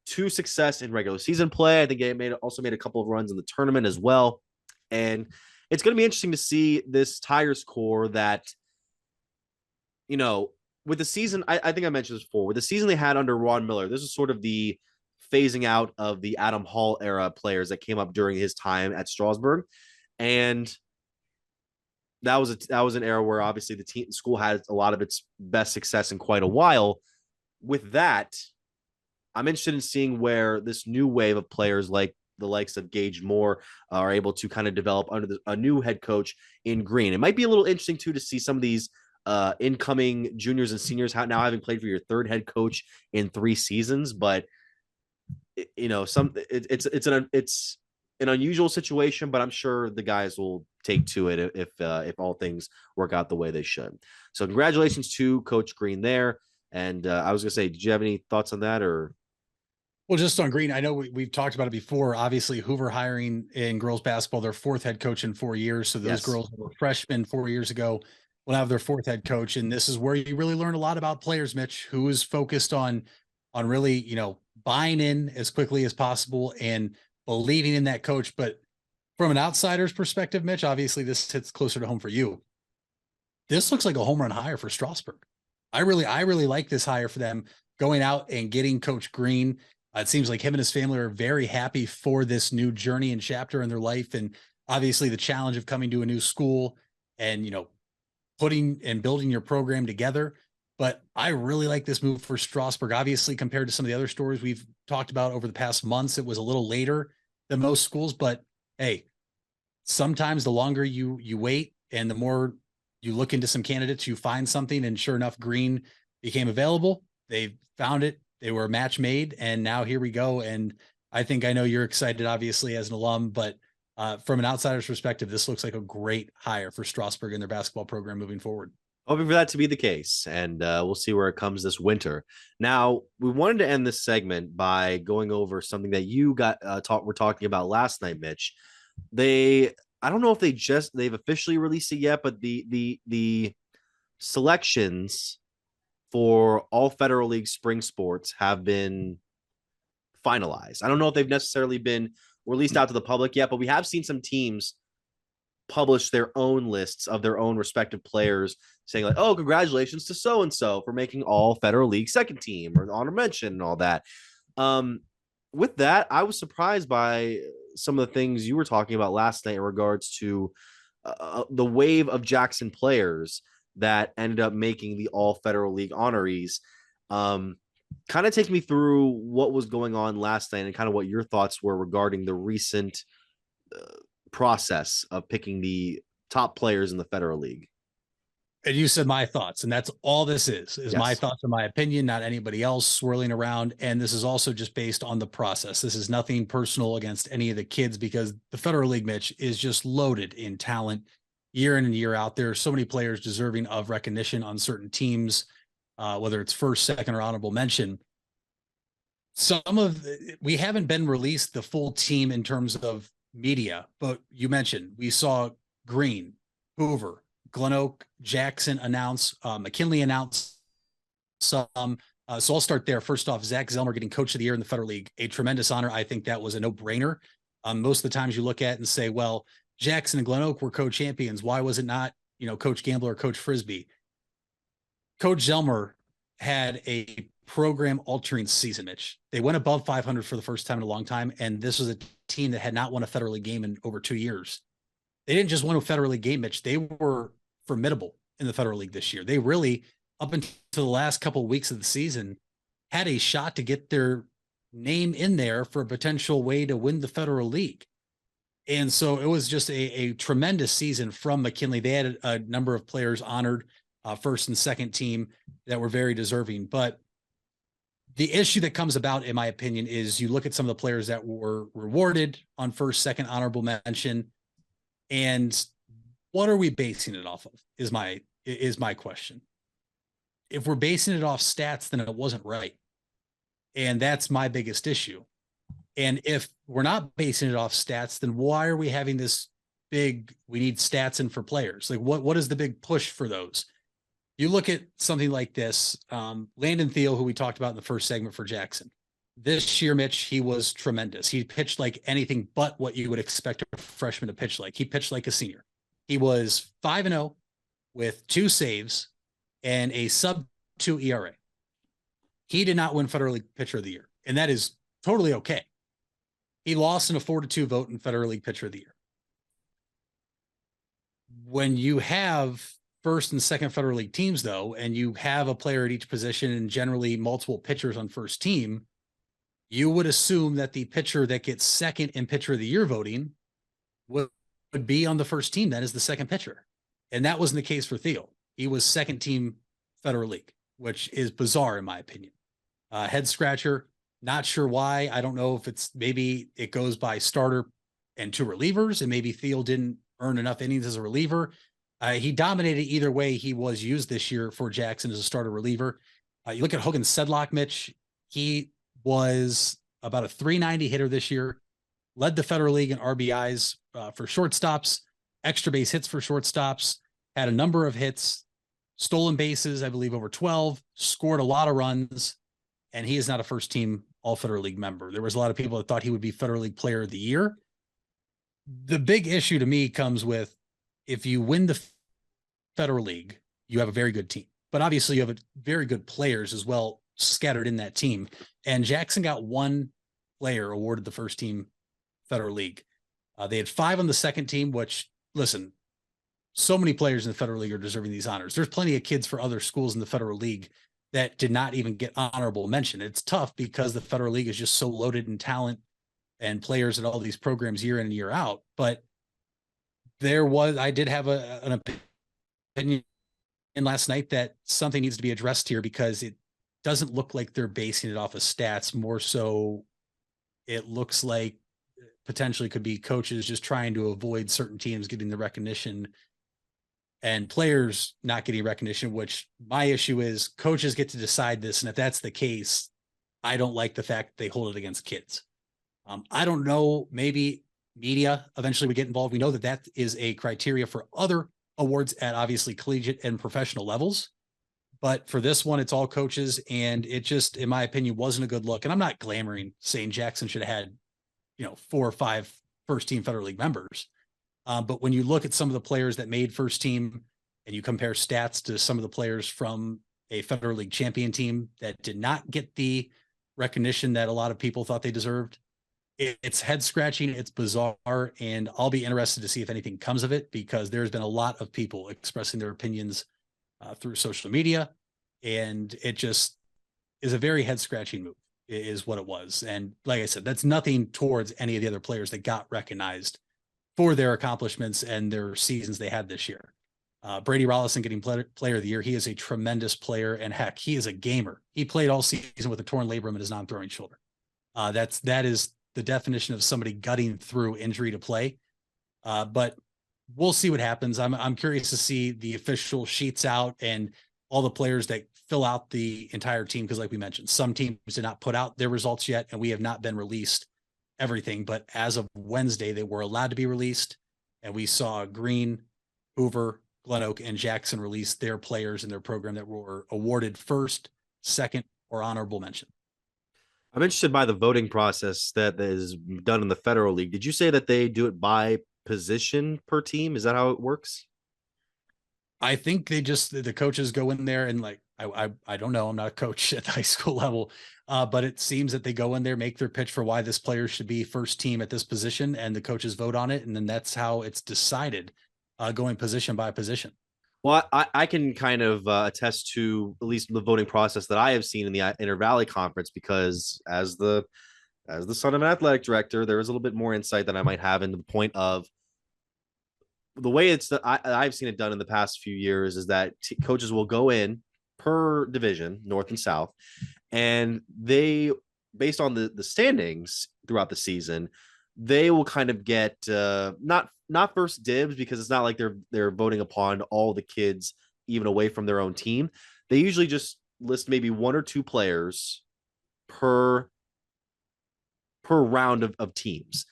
to success in regular season play. I think he also made a couple of runs in the tournament as well. And it's going to be interesting to see this Tigers core that, with the season, I think I mentioned this before, with the season they had under Ron Miller, this is sort of the phasing out of the Adam Hall era players that came up during his time at Strasburg. And that was an era where obviously the school had a lot of its best success in quite a while. With that, I'm interested in seeing where this new wave of players like the likes of Gage Moore are able to kind of develop under a new head coach in Green. It might be a little interesting too to see some of these incoming juniors and seniors now having played for your 3rd head coach in 3 seasons, but it's an unusual situation, but I'm sure the guys will take to it if all things work out the way they should. So congratulations to Coach Green there. And I was gonna say, did you have any thoughts on that? Or Well, just on Green, I know we've talked about it before. Obviously, Hoover hiring in girls basketball, their 4th head coach in 4 years. So those girls were freshmen 4 years ago will have their 4th head coach. And this is where you really learn a lot about players, Mitch, who is focused on really, buying in as quickly as possible and believing in that coach. But from an outsider's perspective, Mitch, obviously this hits closer to home for you. this looks like a home run hire for Strasburg. I really like this hire for them, going out and getting Coach Green. It seems like him and his family are very happy for this new journey and chapter in their life. And obviously the challenge of coming to a new school and, putting and building your program together. But I really like this move for Strasburg. Obviously, compared to some of the other stories we've talked about over the past months, it was a little later than most schools. But hey, sometimes the longer you wait and the more you look into some candidates, you find something. And sure enough, Green became available. They found it. They were a match made. And now here we go. And I know you're excited, obviously, as an alum, but from an outsider's perspective, this looks like a great hire for Strasburg and their basketball program moving forward. Hoping for that to be the case, and we'll see where it comes this winter. Now, we wanted to end this segment by going over something that you were talking about last night, Mitch. I don't know if they've officially released it yet, but the selections for all Federal League spring sports have been finalized. I don't know if they've necessarily been released out to the public yet, but we have seen some teams publish their own lists of their own respective players, saying like, oh, congratulations to so-and-so for making all Federal League second team or honor mention and all that. With that, I was surprised by some of the things you were talking about last night in regards to the wave of Jackson players that ended up making the all Federal League honorees. Kind of take me through what was going on last night and kind of what your thoughts were regarding the recent process of picking the top players in the Federal League. And you said my thoughts, and that's all this is Yes. my thoughts and my opinion, not anybody else swirling around. And this is also just based on the process. This is nothing personal against any of the kids, because the Federal League, Mitch, is just loaded in talent year in and year out. There are so many players deserving of recognition on certain teams, whether it's first, second, or honorable mention. We haven't been released the full team in terms of media, but you mentioned we saw Green, Hoover, Glen Oak, Jackson announce, McKinley announce some. So I'll start there. First off, Zach Zelmer getting Coach of the Year in the Federal League, a tremendous honor. I think that was a no-brainer. Most of the times you look at and say, well, Jackson and Glen Oak were co-champions. Why was it not, Coach Gambler or Coach Frisbee? Coach Zelmer had a program-altering season, Mitch. They went above 500 for the first time in a long time, and this was a team that had not won a Federal League game in over 2 years. They didn't just win a Federal League game, Mitch. They were formidable in the Federal League this year. They really, up until the last couple of weeks of the season, had a shot to get their name in there for a potential way to win the Federal League. And so it was just a tremendous season from McKinley. They had a number of players honored, first and second team, that were very deserving. But the issue that comes about, in my opinion, is you look at some of the players that were rewarded on first, second, honorable mention, and what are we basing it off of is my question. If we're basing it off stats, then it wasn't right. And that's my biggest issue. And if we're not basing it off stats, then why are we having this we need stats in for players? Like what is the big push for those? You look at something like this, Landon Thiel, who we talked about in the first segment for Jackson. This year, Mitch, he was tremendous. He pitched like anything but what you would expect a freshman to pitch like. He pitched like a senior. He was 5-0 with 2 saves and a sub-2 ERA. He did not win Federal League Pitcher of the Year, and that is totally okay. He lost in a 4-2 vote in Federal League Pitcher of the Year. When you have first and second Federal League teams, though, and you have a player at each position and generally multiple pitchers on first team, you would assume that the pitcher that gets second in Pitcher of the Year voting would be on the first team. That is the second pitcher. And that wasn't the case for Thiel. He was second team Federal League, which is bizarre in my opinion. Head scratcher, not sure why. I don't know if maybe it goes by starter and 2 relievers, and maybe Thiel didn't earn enough innings as a reliever. He dominated either way. He was used this year for Jackson as a starter reliever. You look at Hogan Sedlock, Mitch. He was about a 390 hitter this year, led the Federal League in RBIs for shortstops, extra base hits for shortstops, had a number of hits, stolen bases, I believe over 12, scored a lot of runs, and he is not a first team All Federal League member. There was a lot of people that thought he would be Federal League Player of the Year. The big issue to me comes with, if you win the Federal League, you have a very good team, but obviously you have very good players as well scattered in that team. And Jackson got one player awarded the first team Federal League. They had 5 on the second team, which, listen, so many players in the Federal League are deserving these honors. There's plenty of kids for other schools in the Federal League that did not even get honorable mention. It's tough because the Federal League is just so loaded in talent and players at all these programs year in and year out. But I did have an opinion last night that something needs to be addressed here, because it doesn't look like they're basing it off of stats. More so, it looks like potentially could be coaches just trying to avoid certain teams getting the recognition and players not getting recognition, which my issue is coaches get to decide this. And if that's the case, I don't like the fact that they hold it against kids. I don't know, maybe media eventually would get involved. We know that that is a criteria for other awards at obviously collegiate and professional levels. But for this one, it's all coaches. And it just, in my opinion, wasn't a good look. And I'm not glamoring saying Jackson should have had, 4 or 5 first team Federal League members. But when you look at some of the players that made first team and you compare stats to some of the players from a Federal League champion team that did not get the recognition that a lot of people thought they deserved, it's head scratching. It's bizarre. And I'll be interested to see if anything comes of it, because there's been a lot of people expressing their opinions through social media. And it just is a very head scratching move is what it was. And like I said, that's nothing towards any of the other players that got recognized for their accomplishments and their seasons they had this year. Brady Rollison getting player of the year. He is a tremendous player, and heck, he is a gamer. He played all season with a torn labrum in his non-throwing shoulder. That is the definition of somebody gutting through injury to play. But we'll see what happens. I'm curious to see the official sheets out and all the players that fill out the entire team. Because like we mentioned, some teams did not put out their results yet, and we have not been released everything. But as of Wednesday, they were allowed to be released. And we saw Green, Hoover, Glen Oak, and Jackson release their players in their program that were awarded first, second, or honorable mention. I'm interested by the voting process that is done in the Federal League. Did you say that they do it by position per team? Is that how it works? I think the coaches go in there and I don't know. I'm not a coach at the high school level, but it seems that they go in there, make their pitch for why this player should be first team at this position, and the coaches vote on it. And then that's how it's decided, going position by position. Well, I can kind of attest to at least the voting process that I have seen in the Inter Valley Conference, because as the son of an athletic director, there is a little bit more insight than I might have into the point of the way I've seen it done in the past few years is that coaches will go in per division, North and South, and they, based on the standings throughout the season, they will kind of get not first dibs, because it's not like they're voting upon all the kids even away from their own team. They usually just list maybe 1 or 2 players per round of teams.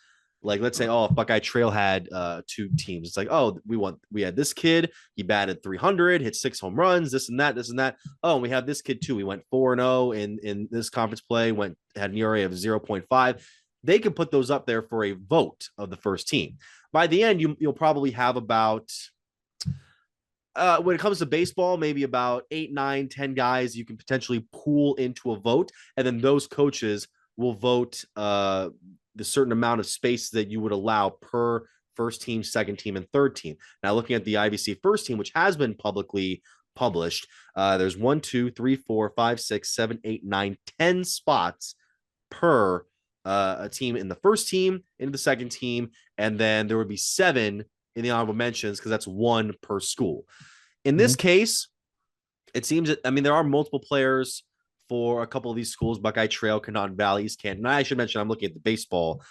Like, let's say, if Buckeye Trail had 2 teams, it's like, we had this kid, he batted 300, hit 6 home runs, this and that. Oh, and we have this kid too. He went 4-0 in this conference play, had an ERA of 0.5. They can put those up there for a vote of the first team. By the end, you'll probably have about, when it comes to baseball, maybe about 8, 9, 10 guys you can potentially pool into a vote. And then those coaches will vote the certain amount of space that you would allow per first team, second team, and third team. Now, looking at the IVC first team, which has been publicly published, there's 1, 2, 3, 4, 5, 6, 7, 8, 9, 10 spots per a team in the first team, into the second team, and then there would be 7 in the honorable mentions, because that's 1 per school. In this case, it seems that, there are multiple players for a couple of these schools: Buckeye Trail, Canton Valley, East Canton. I should mention I'm looking at the baseball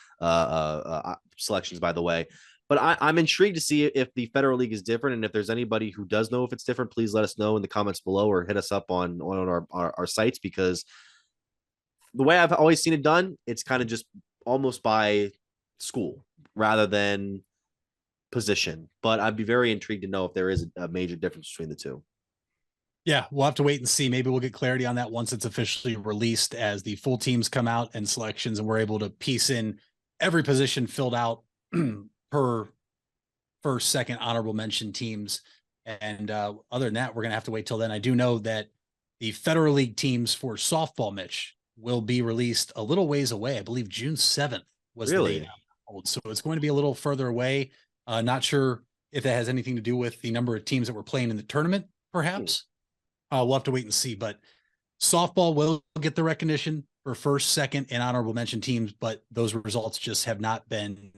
selections, by the way. But I'm intrigued to see if the Federal League is different, and if there's anybody who does know if it's different, please let us know in the comments below or hit us up on our sites, because the way I've always seen it done, it's kind of just almost by school rather than position. But I'd be very intrigued to know if there is a major difference between the two. Yeah, we'll have to wait and see. Maybe we'll get clarity on that once it's officially released, as the full teams come out and selections, and we're able to piece in every position filled out per first, second, honorable mention teams. And other than that, we're going to have to wait till then. I do know that the Federal League teams for softball, Mitch, will be released a little ways away. I believe June 7th was Really? the date. So it's going to be a little further away. Not sure if that has anything to do with the number of teams that were playing in the tournament, perhaps. We'll have to wait and see. But softball will get the recognition for first, second, and honorable mention teams, but those results just have not been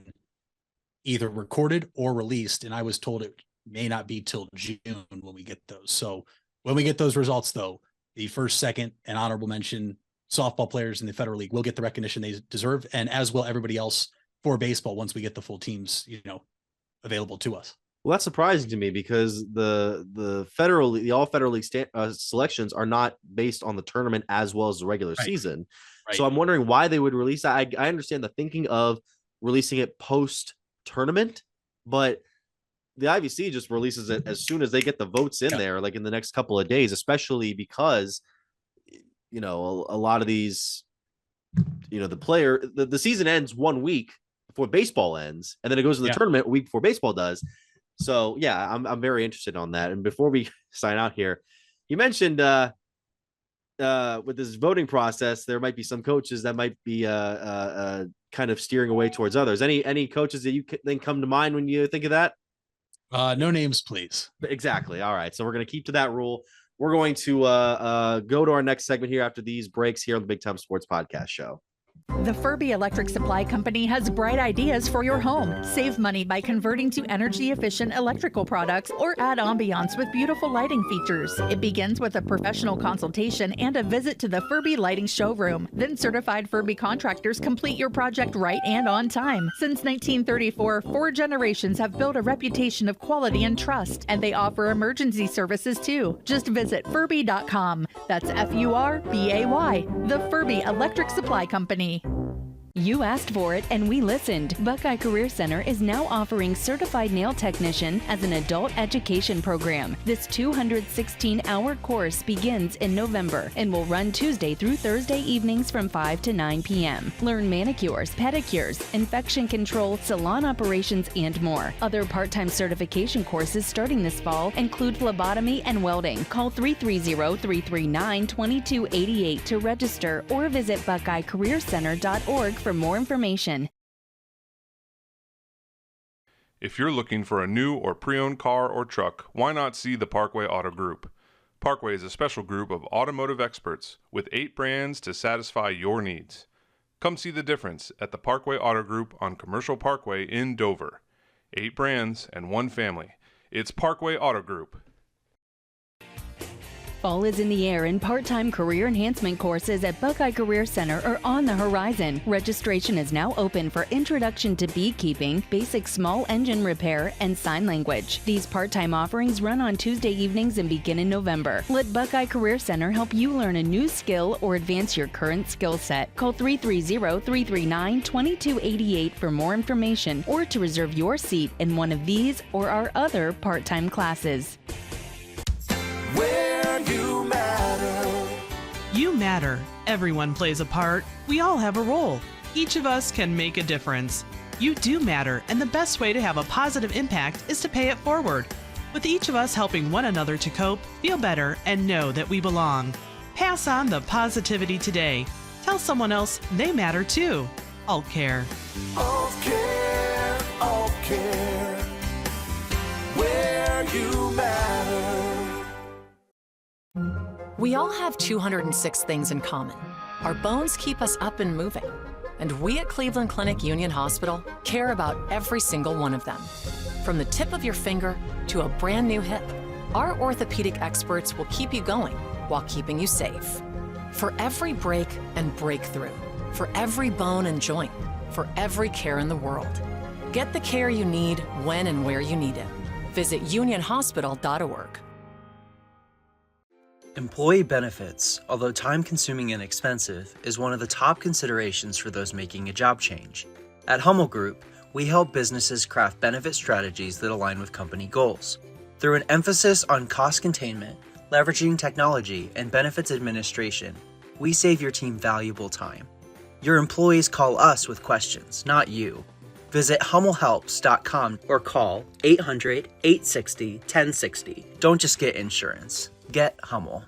either recorded or released. And I was told it may not be till June when we get those. So when we get those results, though, the first, second, and honorable mention softball players in the Federal League will get the recognition they deserve, and as will everybody else for baseball once we get the full teams, available to us. Well, that's surprising to me because the all Federal League selections are not based on the tournament as well as the regular season. Right. So I'm wondering why they would release that. I understand the thinking of releasing it post tournament, but the IVC just releases it as soon as they get the votes in there, like in the next couple of days, especially because, a lot of these, the season ends 1 week before baseball ends, and then it goes to the tournament a week before baseball does. So yeah, I'm very interested on that. And before we sign out here, you mentioned with this voting process, there might be some coaches that might be kind of steering away towards others. Any coaches that you think come to mind when you think of that? No names, please. Exactly. All right. So we're going to keep to that rule. We're going to go to our next segment here after these breaks here on the Big Time Sports Podcast Show. The Furby Electric Supply Company has bright ideas for your home. Save money by converting to energy-efficient electrical products or add ambiance with beautiful lighting features. It begins with a professional consultation and a visit to the Furby Lighting Showroom. Then certified Furby contractors complete your project right and on time. Since 1934, 4 generations have built a reputation of quality and trust, and they offer emergency services too. Just visit Furby.com. That's F-U-R-B-A-Y. The Furby Electric Supply Company. You asked for it and we listened. Buckeye Career Center is now offering Certified Nail Technician as an adult education program. This 216-hour course begins in November and will run Tuesday through Thursday evenings from 5 to 9 p.m. Learn manicures, pedicures, infection control, salon operations, and more. Other part-time certification courses starting this fall include phlebotomy and welding. Call 330-339-2288 to register or visit BuckeyeCareerCenter.org for more information. If you're looking for a new or pre-owned car or truck, why not see the Parkway Auto Group? Parkway is a special group of automotive experts with 8 brands to satisfy your needs. Come see the difference at the Parkway Auto Group on Commercial Parkway in Dover. 8 brands and 1 family. It's Parkway Auto Group. Fall is in the air and part-time career enhancement courses at Buckeye Career Center are on the horizon. Registration is now open for Introduction to Beekeeping, Basic Small Engine Repair, and Sign Language. These part-time offerings run on Tuesday evenings and begin in November. Let Buckeye Career Center help you learn a new skill or advance your current skill set. Call 330-339-2288 for more information or to reserve your seat in one of these or our other part-time classes. You matter. Everyone plays a part. We all have a role. Each of us can make a difference. You do matter, and the best way to have a positive impact is to pay it forward. With each of us helping one another to cope, feel better, and know that we belong. Pass on the positivity today. Tell someone else they matter too. All care. All care, all care. Where you matter. We all have 206 things in common. Our bones keep us up and moving. And we at Cleveland Clinic Union Hospital care about every single one of them. From the tip of your finger to a brand new hip, our orthopedic experts will keep you going while keeping you safe. For every break and breakthrough, for every bone and joint, for every care in the world. Get the care you need when and where you need it. Visit unionhospital.org. Employee benefits, although time-consuming and expensive, is one of the top considerations for those making a job change. At Hummel Group, we help businesses craft benefit strategies that align with company goals. Through an emphasis on cost containment, leveraging technology, and benefits administration, we save your team valuable time. Your employees call us with questions, not you. Visit HummelHelps.com or call 800-860-1060. Don't just get insurance. Get Hummel.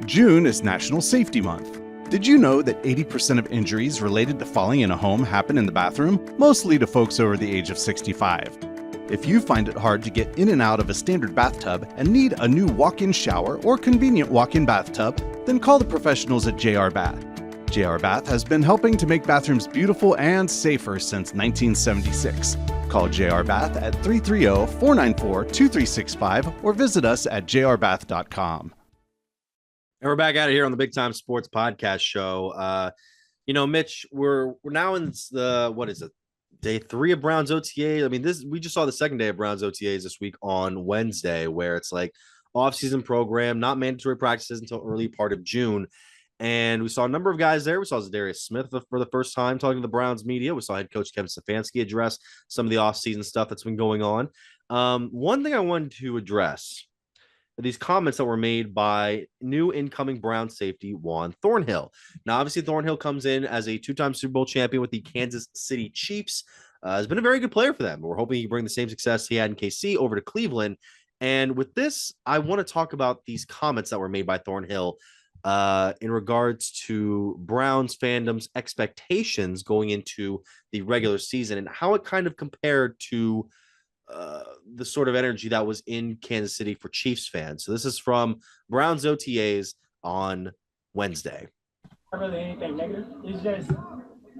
June is National Safety Month. Did you know that 80% of injuries related to falling in a home happen in the bathroom, mostly to folks over the age of 65? If you find it hard to get in and out of a standard bathtub and need a new walk-in shower or convenient walk-in bathtub, then call the professionals at JR Bath. JR Bath has been helping to make bathrooms beautiful and safer since 1976. Call JR Bath at 330-494-2365 or visit us at jrbath.com. And we're back out of here on the Big Time Sports Podcast Show. Mitch, we're now in the, day 3 of Browns OTAs. I mean, we just saw the second day of Browns OTAs this week on Wednesday, where it's like off-season program, not mandatory practices until early part of June. And we saw a number of guys there. We saw Zadarius Smith for the first time talking to the Browns media. We saw head coach Kevin Stefanski address some of the offseason stuff that's been going on. One thing I wanted to address are these comments that were made by new incoming Brown safety Juan Thornhill. Now, obviously, Thornhill comes in as a 2-time Super Bowl champion with the Kansas City Chiefs. Has been a very good player for them. We're hoping he can bring the same success he had in KC over to Cleveland. And with this, I want to talk about these comments that were made by Thornhill in regards to Browns fandom's expectations going into the regular season and how it kind of compared to the sort of energy that was in Kansas City for Chiefs fans. So this is from Browns OTAs on Wednesday. Not really anything negative. It's just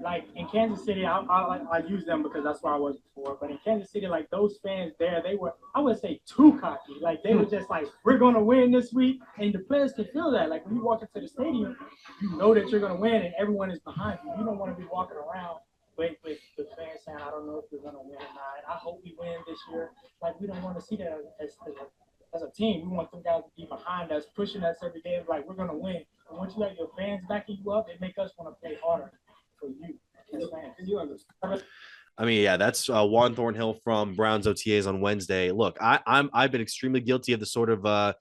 like in Kansas City, I use them because that's where I was before. But in Kansas City, like those fans there, they were, I would say, too cocky. Like they were just like, we're going to win this week. And the players can feel that. Like when you walk into the stadium, you know that you're going to win and everyone is behind you. You don't want to be walking around with the fans saying, I don't know if we're going to win or not. I hope we win this year. Like we don't want to see that as a team. We want them guys to be behind us, pushing us every day. Like we're going to win. And once you let your fans backing you up, it make us want to play harder for you as fans. You understand? I mean, yeah, that's Juan Thornhill from Browns OTAs on Wednesday. Look, I've been extremely guilty of the sort of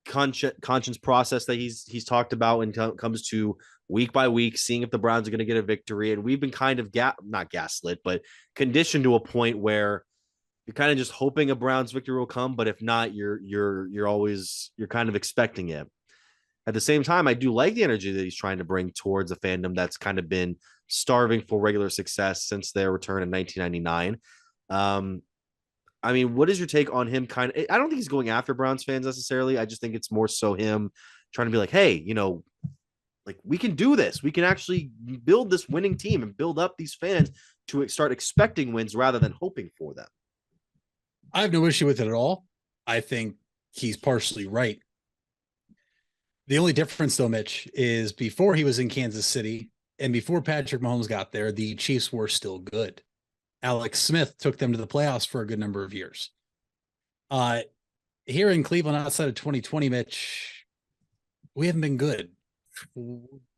conscience process that he's talked about when it comes to week by week, seeing if the Browns are going to get a victory. And we've been kind of not gaslit, but conditioned to a point where you're kind of just hoping a Browns victory will come. But if not, you're kind of expecting it. At the same time, I do like the energy that he's trying to bring towards a fandom that's kind of been starving for regular success since their return in 1999. I mean, what is your take on him? I don't think he's going after Browns fans necessarily. I just think it's more so him trying to be like, hey, like we can do this. We can actually build this winning team and build up these fans to start expecting wins rather than hoping for them. I have no issue with it at all. I think he's partially right. The only difference, though, Mitch, is before he was in Kansas City and before Patrick Mahomes got there, the Chiefs were still good. Alex Smith took them to the playoffs for a good number of years. Here in Cleveland, outside of 2020, Mitch, we haven't been good.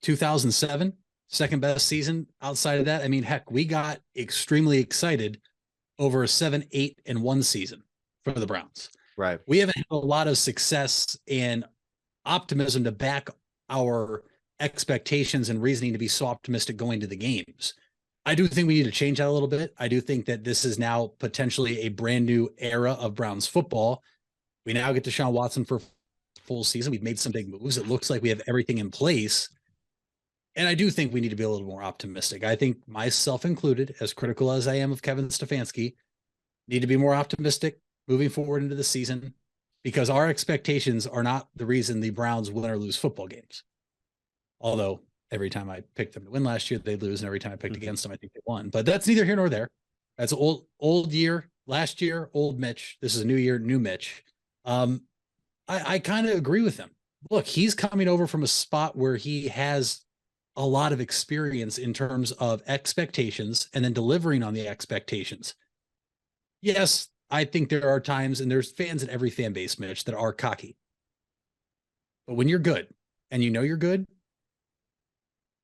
2007, second best season. Outside of that, I mean, heck, we got extremely excited over a 7-8-1 season for the Browns. Right. We haven't had a lot of success and optimism to back our expectations and reasoning to be so optimistic going to the games. I do think we need to change that a little bit. I do think that this is now potentially a brand new era of Browns football. We now get Deshaun Watson for full season. We've made some big moves. It looks like we have everything in place. And I do think we need to be a little more optimistic. I think myself included, as critical as I am of Kevin Stefanski, need to be more optimistic moving forward into the season because our expectations are not the reason the Browns win or lose football games. Although every time I picked them to win last year, they lose. And every time I picked against them, I think they won. But that's neither here nor there. That's old year, last year, old Mitch. This is a new year, new Mitch. I kind of agree with him. Look, he's coming over from a spot where he has a lot of experience in terms of expectations and then delivering on the expectations. Yes, I think there are times, and there's fans in every fan base, Mitch, that are cocky. But when you're good and you know you're good,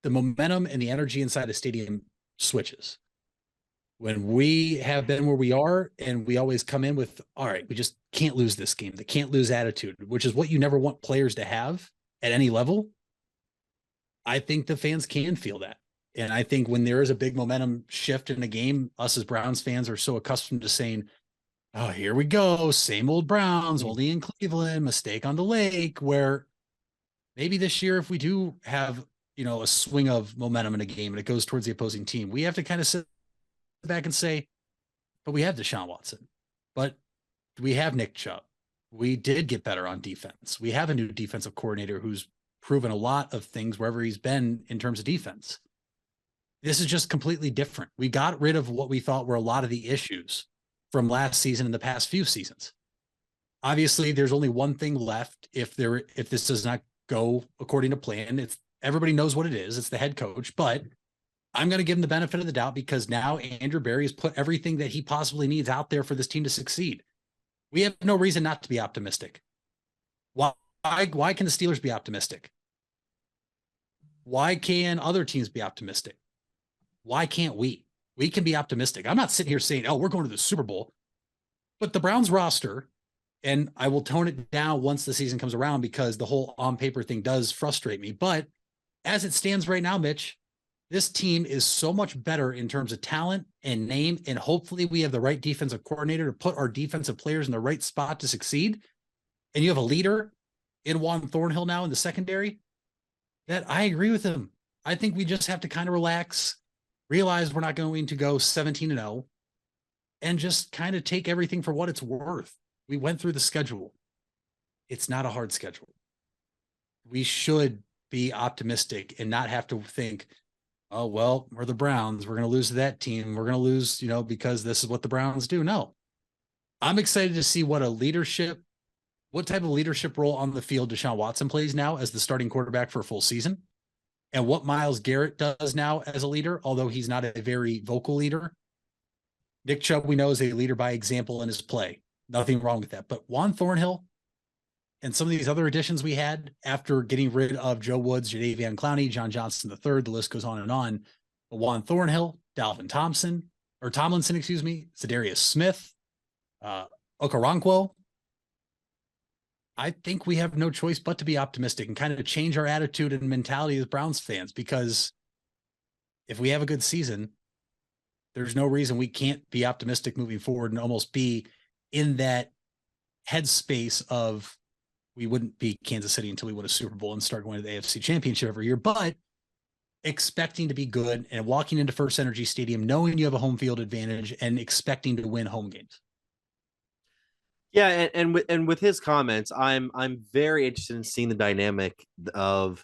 the momentum and the energy inside a stadium switches. When we have been where we are and we always come in with, all right, we just can't lose this game. The can't lose attitude, which is what you never want players to have at any level. I think the fans can feel that. And I think when there is a big momentum shift in a game, us as Browns fans are so accustomed to saying, oh, here we go. Same old Browns, only in Cleveland, mistake on the lake, where maybe this year, if we do have, a swing of momentum in a game and it goes towards the opposing team, we have to kind of sit back and say, but we have Deshaun Watson, but we have Nick Chubb. We did get better on defense. We have a new defensive coordinator who's proven a lot of things wherever he's been in terms of defense. This is just completely different. We got rid of what we thought were a lot of the issues from last season and the past few seasons. Obviously, there's only one thing left if this does not go according to plan. It's everybody knows what it is. It's the head coach, but I'm going to give him the benefit of the doubt because now Andrew Berry has put everything that he possibly needs out there for this team to succeed. We have no reason not to be optimistic. Why can the Steelers be optimistic? Why can other teams be optimistic? Why can't we? We can be optimistic. I'm not sitting here saying, oh, we're going to the Super Bowl. But the Browns roster, and I will tone it down once the season comes around because the whole on paper thing does frustrate me. But as it stands right now, Mitch, this team is so much better in terms of talent and name, and hopefully we have the right defensive coordinator to put our defensive players in the right spot to succeed. And you have a leader in Juan Thornhill now in the secondary that I agree with him. I think we just have to kind of relax, realize we're not going to go 17-0, and just kind of take everything for what it's worth. We went through the schedule. It's not a hard schedule. We should be optimistic and not have to think, oh, well, we're the Browns. We're going to lose to that team. We're going to lose, because this is what the Browns do. No, I'm excited to see what type of leadership role on the field Deshaun Watson plays now as the starting quarterback for a full season, and what Myles Garrett does now as a leader, although he's not a very vocal leader. Nick Chubb, we know, is a leader by example in his play. Nothing wrong with that. But Juan Thornhill and some of these other additions we had after getting rid of Joe Woods, Jadeveon Clowney, John Johnson III, the list goes on and on. But Juan Thornhill, Tomlinson, Zadarius Smith, Okoronkwo. I think we have no choice but to be optimistic and kind of change our attitude and mentality as Browns fans, because if we have a good season, there's no reason we can't be optimistic moving forward and almost be in that headspace of we wouldn't be Kansas City until we win a Super Bowl and start going to the AFC Championship every year, but expecting to be good and walking into First Energy Stadium, knowing you have a home field advantage and expecting to win home games. Yeah, and with his comments, I'm very interested in seeing the dynamic of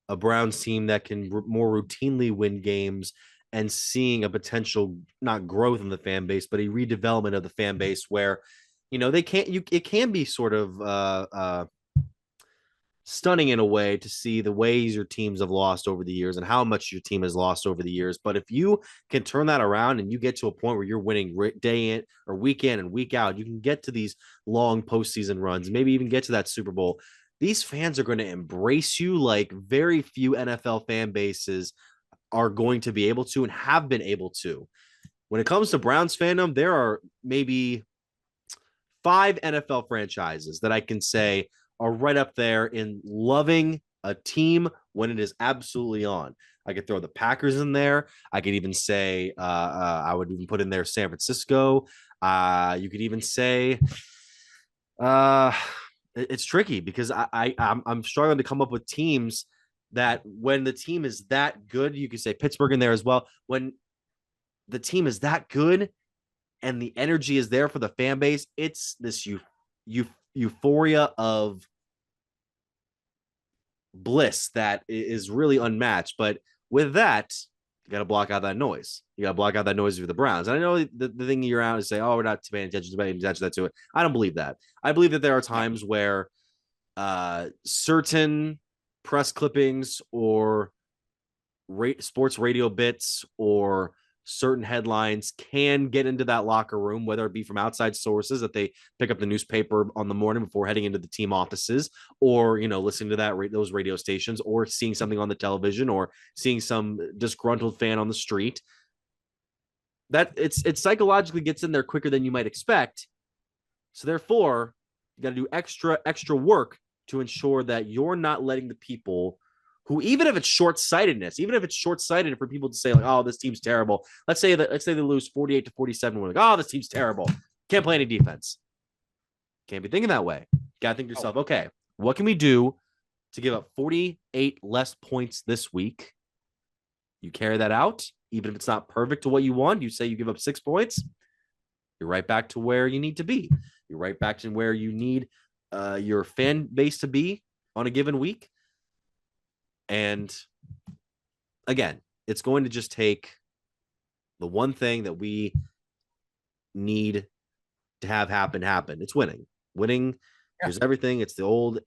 a Browns team that can more routinely win games and seeing a potential, not growth in the fan base, but a redevelopment of the fan base where, it can be sort of stunning in a way to see the ways your teams have lost over the years and how much your team has lost over the years. But if you can turn that around and you get to a point where you're winning day in or week in and week out, you can get to these long postseason runs, maybe even get to that Super Bowl. These fans are going to embrace you like very few NFL fan bases are going to be able to and have been able to. When it comes to Browns fandom, there are maybe 5 NFL franchises that I can say are right up there in loving a team when it is absolutely on. I could throw the Packers in there. I could even say I would even put in there San Francisco. You could even say it's tricky because I'm struggling to come up with teams that when the team is that good, you could say Pittsburgh in there as well. When the team is that good and the energy is there for the fan base, it's this euphoria of bliss that is really unmatched. But with that, you got to block out that noise. You got to block out that noise for the Browns. And I know the thing you're out is say, oh, we're not paying attention to it. I don't believe that. I believe that there are times where certain press clippings or sports radio bits or certain headlines can get into that locker room, whether it be from outside sources that they pick up the newspaper on the morning before heading into the team offices, or, listening to those radio stations, or seeing something on the television, or seeing some disgruntled fan on the street. That it psychologically gets in there quicker than you might expect. So therefore, you got to do extra work to ensure that you're not letting the people who, even if it's short-sightedness, even if it's short-sighted for people to say like, oh, this team's terrible. Let's say they lose 48-47. We're like, oh, this team's terrible. Can't play any defense. Can't be thinking that way. Gotta think to yourself, okay, what can we do to give up 48 less points this week? You carry that out, even if it's not perfect to what you want. You say you give up 6 points, you're right back to where you need to be. You're right back to where you need your fan base to be on a given week. And again, it's going to just take the one thing that we need to have happen. It's winning. Winning is everything. It's the old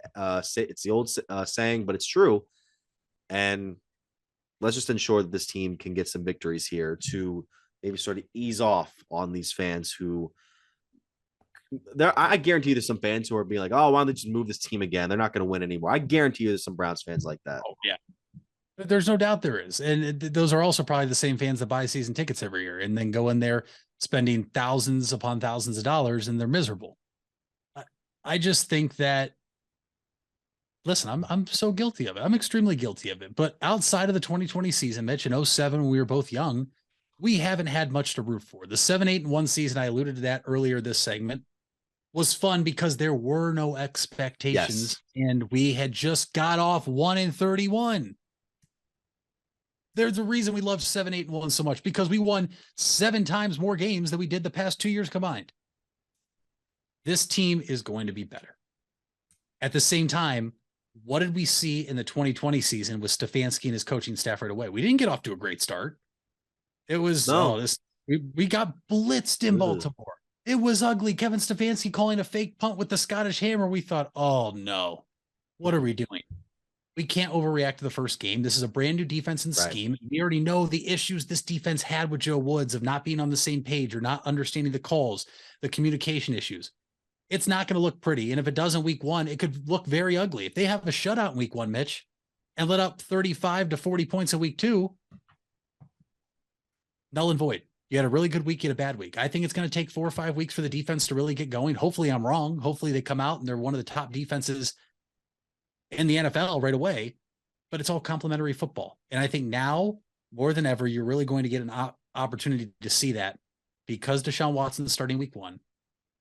saying, but it's true. And let's just ensure that this team can get some victories here to maybe sort of ease off on these fans who I guarantee you there's some fans who are being like, oh, why don't they just move this team again? They're not going to win anymore. I guarantee you there's some Browns fans like that. Oh, yeah. There's no doubt there is. And those are also probably the same fans that buy season tickets every year and then go in there spending thousands upon thousands of dollars and they're miserable. I just think that, listen, I'm so guilty of it. I'm extremely guilty of it. But outside of the 2020 season, Mitch, in 2007, when we were both young, we haven't had much to root for. The 7-8-1 season, I alluded to that earlier this segment, was fun because there were no expectations and we had just got off 1-31. There's a reason we love 7-8-1 so much, because we won 7 times more games than we did the past 2 years combined. This team is going to be better. At the same time, what did we see in the 2020 season with Stefanski and his coaching staff right away? We didn't get off to a great start. It was we got blitzed in Baltimore. It was ugly. Kevin Stefanski calling a fake punt with the Scottish hammer. We thought, oh no, what are we doing? We can't overreact to the first game. This is a brand new defense and scheme. We already know the issues this defense had with Joe Woods of not being on the same page or not understanding the calls, the communication issues. It's not going to look pretty. And if it doesn't week 1, it could look very ugly. If they have a shutout in week 1, Mitch, and let up 35 to 40 points in week 2, null and void. You had a really good week, you had a bad week. I think it's going to take 4 or 5 weeks for the defense to really get going. Hopefully I'm wrong. Hopefully they come out and they're one of the top defenses in the NFL right away, but it's all complimentary football. And I think now more than ever, you're really going to get an opportunity to see that, because Deshaun Watson is starting week 1,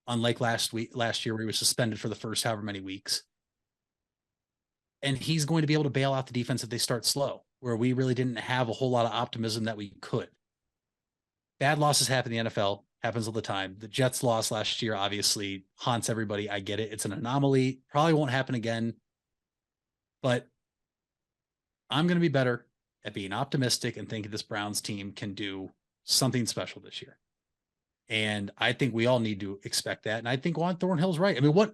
unlike last year where he was suspended for the first however many weeks. And he's going to be able to bail out the defense if they start slow, where we really didn't have a whole lot of optimism that we could. Bad losses happen in the NFL, happens all the time. The Jets loss last year obviously haunts everybody. I get it. It's an anomaly. Probably won't happen again. But I'm going to be better at being optimistic and thinking this Browns team can do something special this year. And I think we all need to expect that. And I think Juan Thornhill's right. I mean,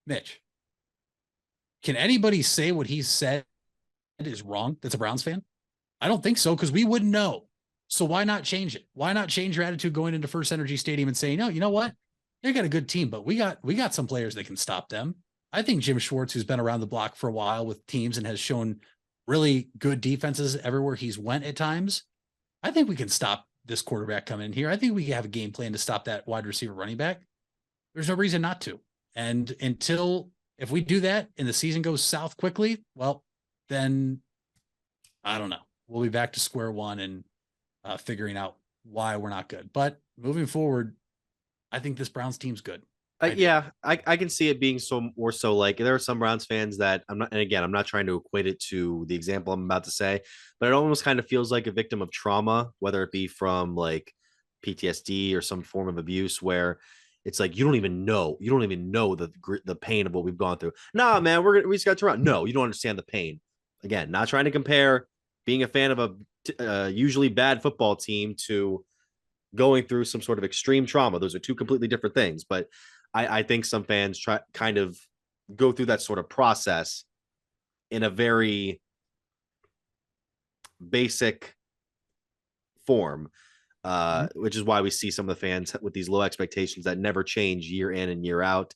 Mitch, can anybody say what he said is wrong that's a Browns fan? I don't think so, because we wouldn't know. So why not change it? Why not change your attitude going into First Energy Stadium and saying, no, you know what? They got a good team, but we got some players that can stop them. I think Jim Schwartz, who's been around the block for a while with teams and has shown really good defenses everywhere he's went at times, I think we can stop this quarterback coming in here. I think we have a game plan to stop that wide receiver running back. There's no reason not to. And if we do that and the season goes south quickly, well, then I don't know. We'll be back to square one and figuring out why we're not good. But moving forward, I think this Browns team's good. I can see it being more so like there are some Browns fans that I'm not trying to equate it to the example I'm about to say, but it almost kind of feels like a victim of trauma, whether it be from like PTSD or some form of abuse, where it's like you don't even know the pain of what we've gone through. Nah, man, we just got to run. No, you don't understand the pain. Again, not trying to compare being a fan of a usually bad football team to going through some sort of extreme trauma. Those are two completely different things, but I think some fans kind of go through that sort of process in a very basic form, which is why we see some of the fans with these low expectations that never change year in and year out.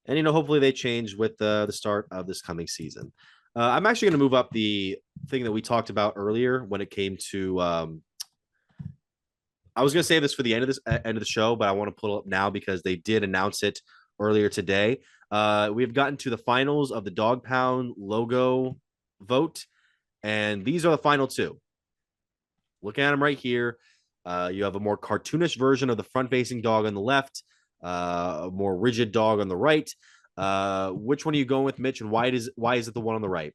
And, hopefully they change with the start of this coming season. I'm actually going to move up the thing that we talked about earlier when it came to I was going to say this for the end of the show, but I want to pull it up now because they did announce it earlier today. We've gotten to the finals of the Dog Pound logo vote. And these are the final two. Looking at them right here, you have a more cartoonish version of the front-facing dog on the left, a more rigid dog on the right. Which one are you going with, Mitch, and why is it the one on the right?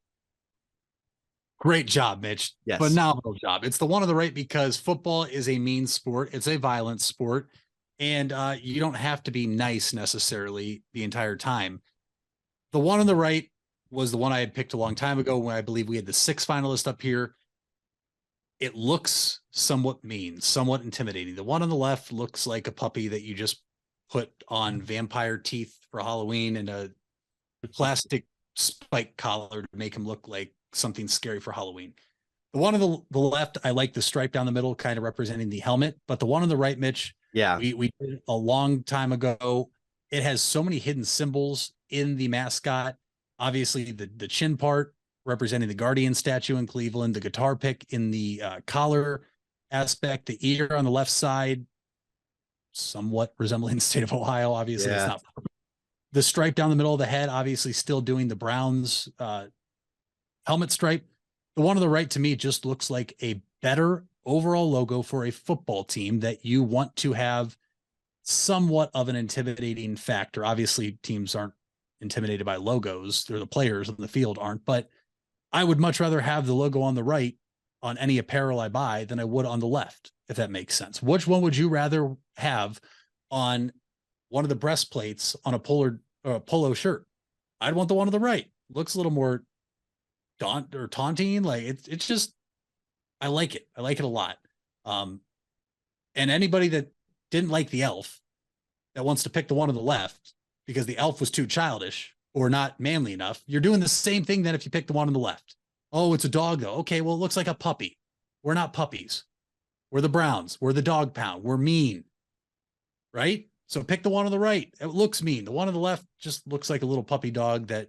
Great job, Mitch. Yes. Phenomenal job. It's the one on the right because football is a mean sport. It's a violent sport. And you don't have to be nice necessarily the entire time. The one on the right was the one I had picked a long time ago when I believe we had the 6 finalists up here. It looks somewhat mean, somewhat intimidating. The one on the left looks like a puppy that you just put on vampire teeth for Halloween and a plastic spike collar to make him look like something scary for Halloween. The one on the left, I like the stripe down the middle, kind of representing the helmet. But the one on the right, Mitch, yeah, we did a long time ago. It has so many hidden symbols in the mascot. Obviously, the chin part representing the Guardian statue in Cleveland, the guitar pick in the collar aspect, the ear on the left side, somewhat resembling the state of Ohio. Obviously, it's not perfect. The stripe down the middle of the head, obviously still doing the Browns helmet stripe. The one on the right to me just looks like a better overall logo for a football team that you want to have somewhat of an intimidating factor. Obviously, teams aren't intimidated by logos. They're the players on the field aren't, but I would much rather have the logo on the right on any apparel I buy than I would on the left, if that makes sense. Which one would you rather have on one of the breastplates on a polo shirt? I'd want the one on the right. Looks a little more taunting. Like it's just, I like it. I like it a lot. And anybody that didn't like the elf that wants to pick the one on the left because the elf was too childish or not manly enough, you're doing the same thing then if you pick the one on the left. Oh, it's a dog though. Okay, well, it looks like a puppy. We're not puppies. We're the Browns. We're the dog pound. We're mean. Right? So pick the one on the right. It looks mean. The one on the left just looks like a little puppy dog that,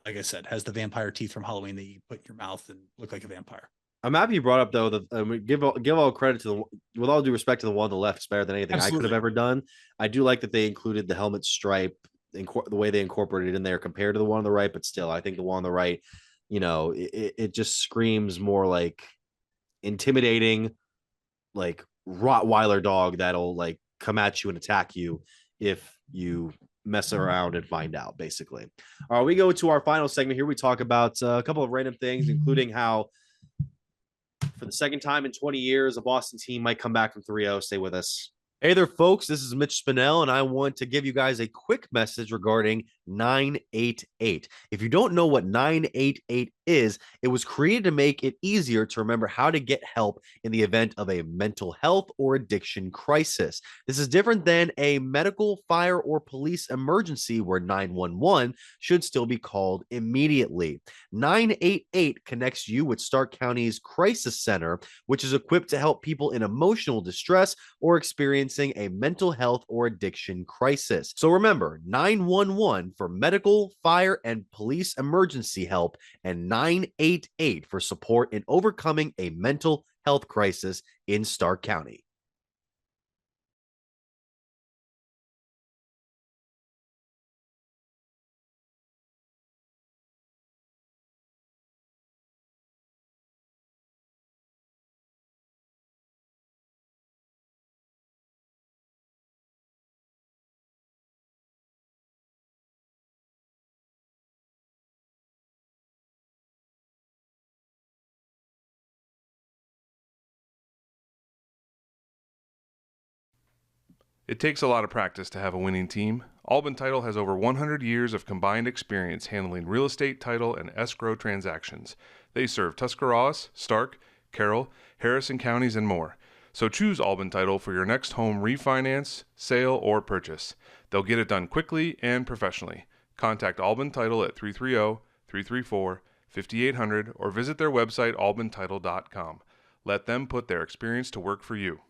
like I said, has the vampire teeth from Halloween that you put in your mouth and look like a vampire. I'm happy you brought up though that give all credit to the, with all due respect to the one on the left, it's better than anything I could have ever done. I do like that they included the helmet stripe, the way they incorporated it in there compared to the one on the right, but still, I think the one on the right, it just screams more like intimidating, like Rottweiler dog that'll like come at you and attack you if you mess around and find out, basically. All right, we go to our final segment here. We talk about a couple of random things, including how for the second time in 20 years, a Boston team might come back from 3-0. Stay with us. Hey there, folks. This is Mitch Spinell, and I want to give you guys a quick message regarding 988. If you don't know what 988 is, it was created to make it easier to remember how to get help in the event of a mental health or addiction crisis. This is different than a medical, fire, or police emergency where 911 should still be called immediately. 988 connects you with Stark County's Crisis Center, which is equipped to help people in emotional distress or experiencing a mental health or addiction crisis. So remember, 911 for medical, fire, and police emergency help, and 988 for support in overcoming a mental health crisis in Stark County. It takes a lot of practice to have a winning team. Albin Title has over 100 years of combined experience handling real estate, title, and escrow transactions. They serve Tuscarawas, Stark, Carroll, Harrison counties, and more. So choose Albin Title for your next home refinance, sale, or purchase. They'll get it done quickly and professionally. Contact Albin Title at 330-334-5800 or visit their website albintitle.com. Let them put their experience to work for you.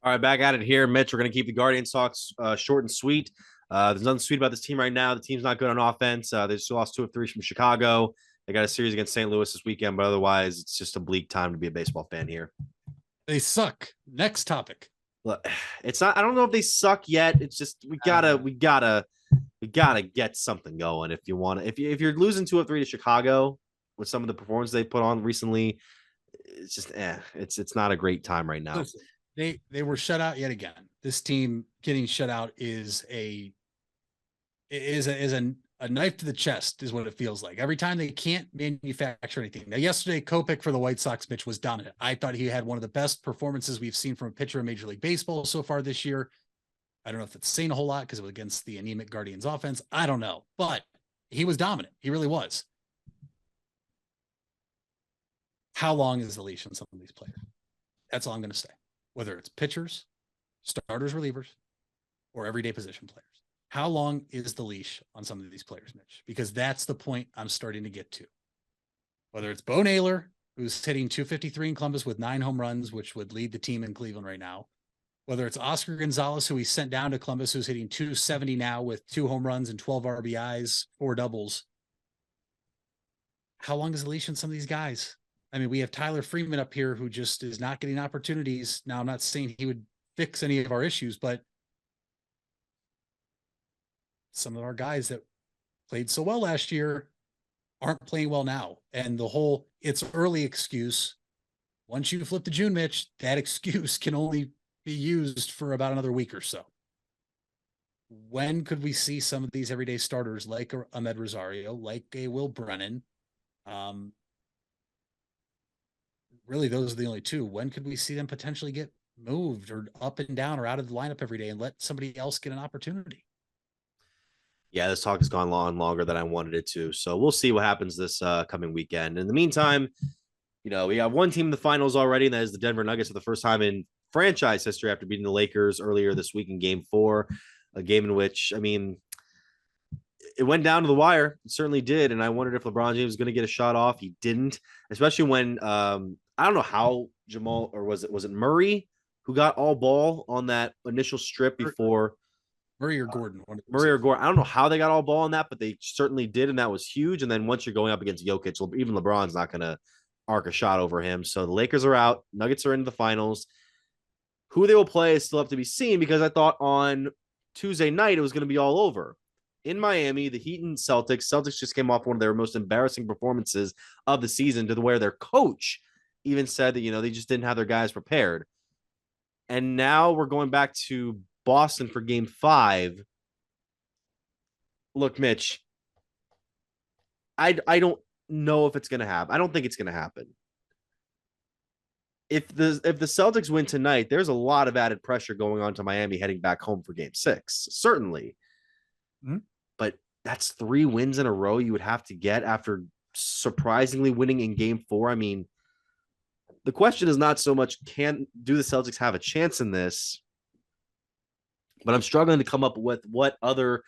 All right, back at it here, Mitch. We're going to keep the Guardians talks short and sweet. There's nothing sweet about this team right now. The team's not good on offense. They just lost 2 of 3 from Chicago. They got a series against St. Louis this weekend, but otherwise, it's just a bleak time to be a baseball fan here. They suck. Next topic. Look, it's not. I don't know if they suck yet. It's just we gotta get something going if you want to. If you're losing 2 of 3 to Chicago with some of the performance they put on recently, it's just it's not a great time right now. Listen, they were shut out yet again. This team getting shut out is a knife to the chest is what it feels like. Every time they can't manufacture anything. Now, yesterday, Kopech for the White Sox, Mitch, was dominant. I thought he had one of the best performances we've seen from a pitcher in Major League Baseball so far this year. I don't know if it's saying a whole lot because it was against the anemic Guardians offense. I don't know, but he was dominant. He really was. How long is the leash on some of these players? That's all I'm going to say. Whether it's pitchers, starters, relievers, or everyday position players. How long is the leash on some of these players, Mitch? Because that's the point I'm starting to get to. Whether it's Bo Naylor, who's hitting 253 in Columbus with 9 home runs, which would lead the team in Cleveland right now. Whether it's Oscar Gonzalez, who he sent down to Columbus, who's hitting 270 now with 2 home runs and 12 RBIs, 4 doubles. How long is the leash on some of these guys? I mean, we have Tyler Freeman up here who just is not getting opportunities. Now, I'm not saying he would fix any of our issues, but some of our guys that played so well last year aren't playing well now. And the whole it's early excuse, once you flip to June, Mitch, that excuse can only be used for about another week or so. When could we see some of these everyday starters like Ahmed Rosario, like a Will Brennan? Really, those are the only 2. When could we see them potentially get moved or up and down or out of the lineup every day and let somebody else get an opportunity? Yeah, this talk has gone longer than I wanted it to. So we'll see what happens this coming weekend. In the meantime, we have one team in the finals already, and that is the Denver Nuggets for the first time in franchise history after beating the Lakers earlier this week in Game 4, a game in which, it went down to the wire. It certainly did. And I wondered if LeBron James was going to get a shot off. He didn't, especially when I don't know how Jamal, or was it Murray who got all ball on that initial strip before Murray or Gordon. Murray or Gordon. I don't know how they got all ball on that, but they certainly did. And that was huge. And then once you're going up against Jokic, even LeBron's not going to arc a shot over him. So the Lakers are out. Nuggets are into the finals. Who they will play is still have to be seen, because I thought on Tuesday night it was going to be all over. In Miami, the Heat and Celtics just came off one of their most embarrassing performances of the season, to where their coach even said that, they just didn't have their guys prepared. And now we're going back to Boston for Game 5. Look, Mitch, I don't know if it's going to happen. I don't think it's going to happen. If the Celtics win tonight, there's a lot of added pressure going on to Miami heading back home for Game 6, certainly. Mm-hmm. But that's 3 wins in a row you would have to get after surprisingly winning in Game 4. The question is not so much do the Celtics have a chance in this, but I'm struggling to come up with what other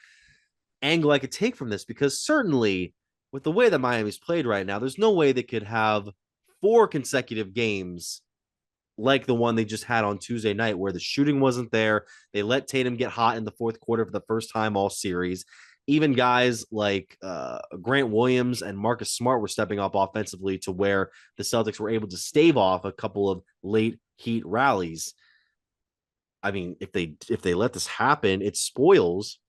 angle I could take from this, because certainly with the way that Miami's played right now, there's no way they could have 4 consecutive games like the one they just had on Tuesday night, where the shooting wasn't there. They let Tatum get hot in the 4th quarter for the first time all series. Even guys like Grant Williams and Marcus Smart were stepping up offensively, to where the Celtics were able to stave off a couple of late Heat rallies. If they let this happen, it spoils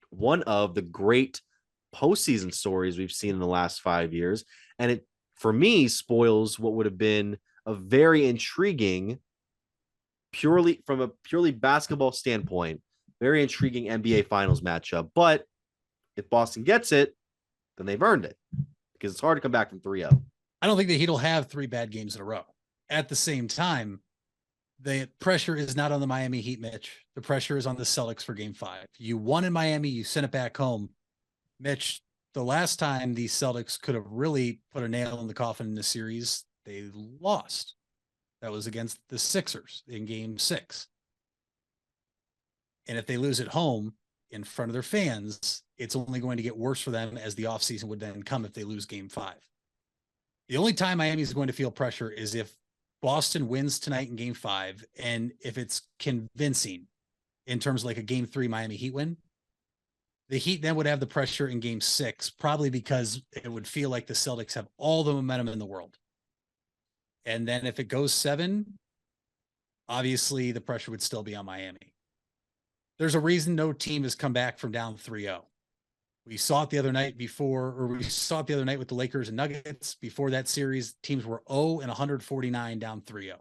one of the great postseason stories we've seen in the last 5 years. And it, for me, spoils what would have been a very intriguing, from a purely basketball standpoint, very intriguing NBA Finals matchup. But if Boston gets it, then they've earned it, because it's hard to come back from 3-0. I don't think the Heat will have 3 bad games in a row. At the same time, the pressure is not on the Miami Heat, Mitch. The pressure is on the Celtics for Game 5. You won in Miami, you sent it back home. Mitch, the last time the Celtics could have really put a nail in the coffin in the series, they lost. That was against the Sixers in Game 6. And if they lose at home in front of their fans, it's only going to get worse for them, as the offseason would then come if they lose Game 5. The only time Miami is going to feel pressure is if Boston wins tonight in game 5, and if it's convincing in terms of like a game 3 Miami Heat win, the Heat then would have the pressure in game 6, probably because it would feel like the Celtics have all the momentum in the world. And then if it goes 7, obviously the pressure would still be on Miami. There's a reason no team has come back from down 3-0. We saw it the other night with the Lakers and Nuggets. Before that series, teams were 0 and 149 down 3-0.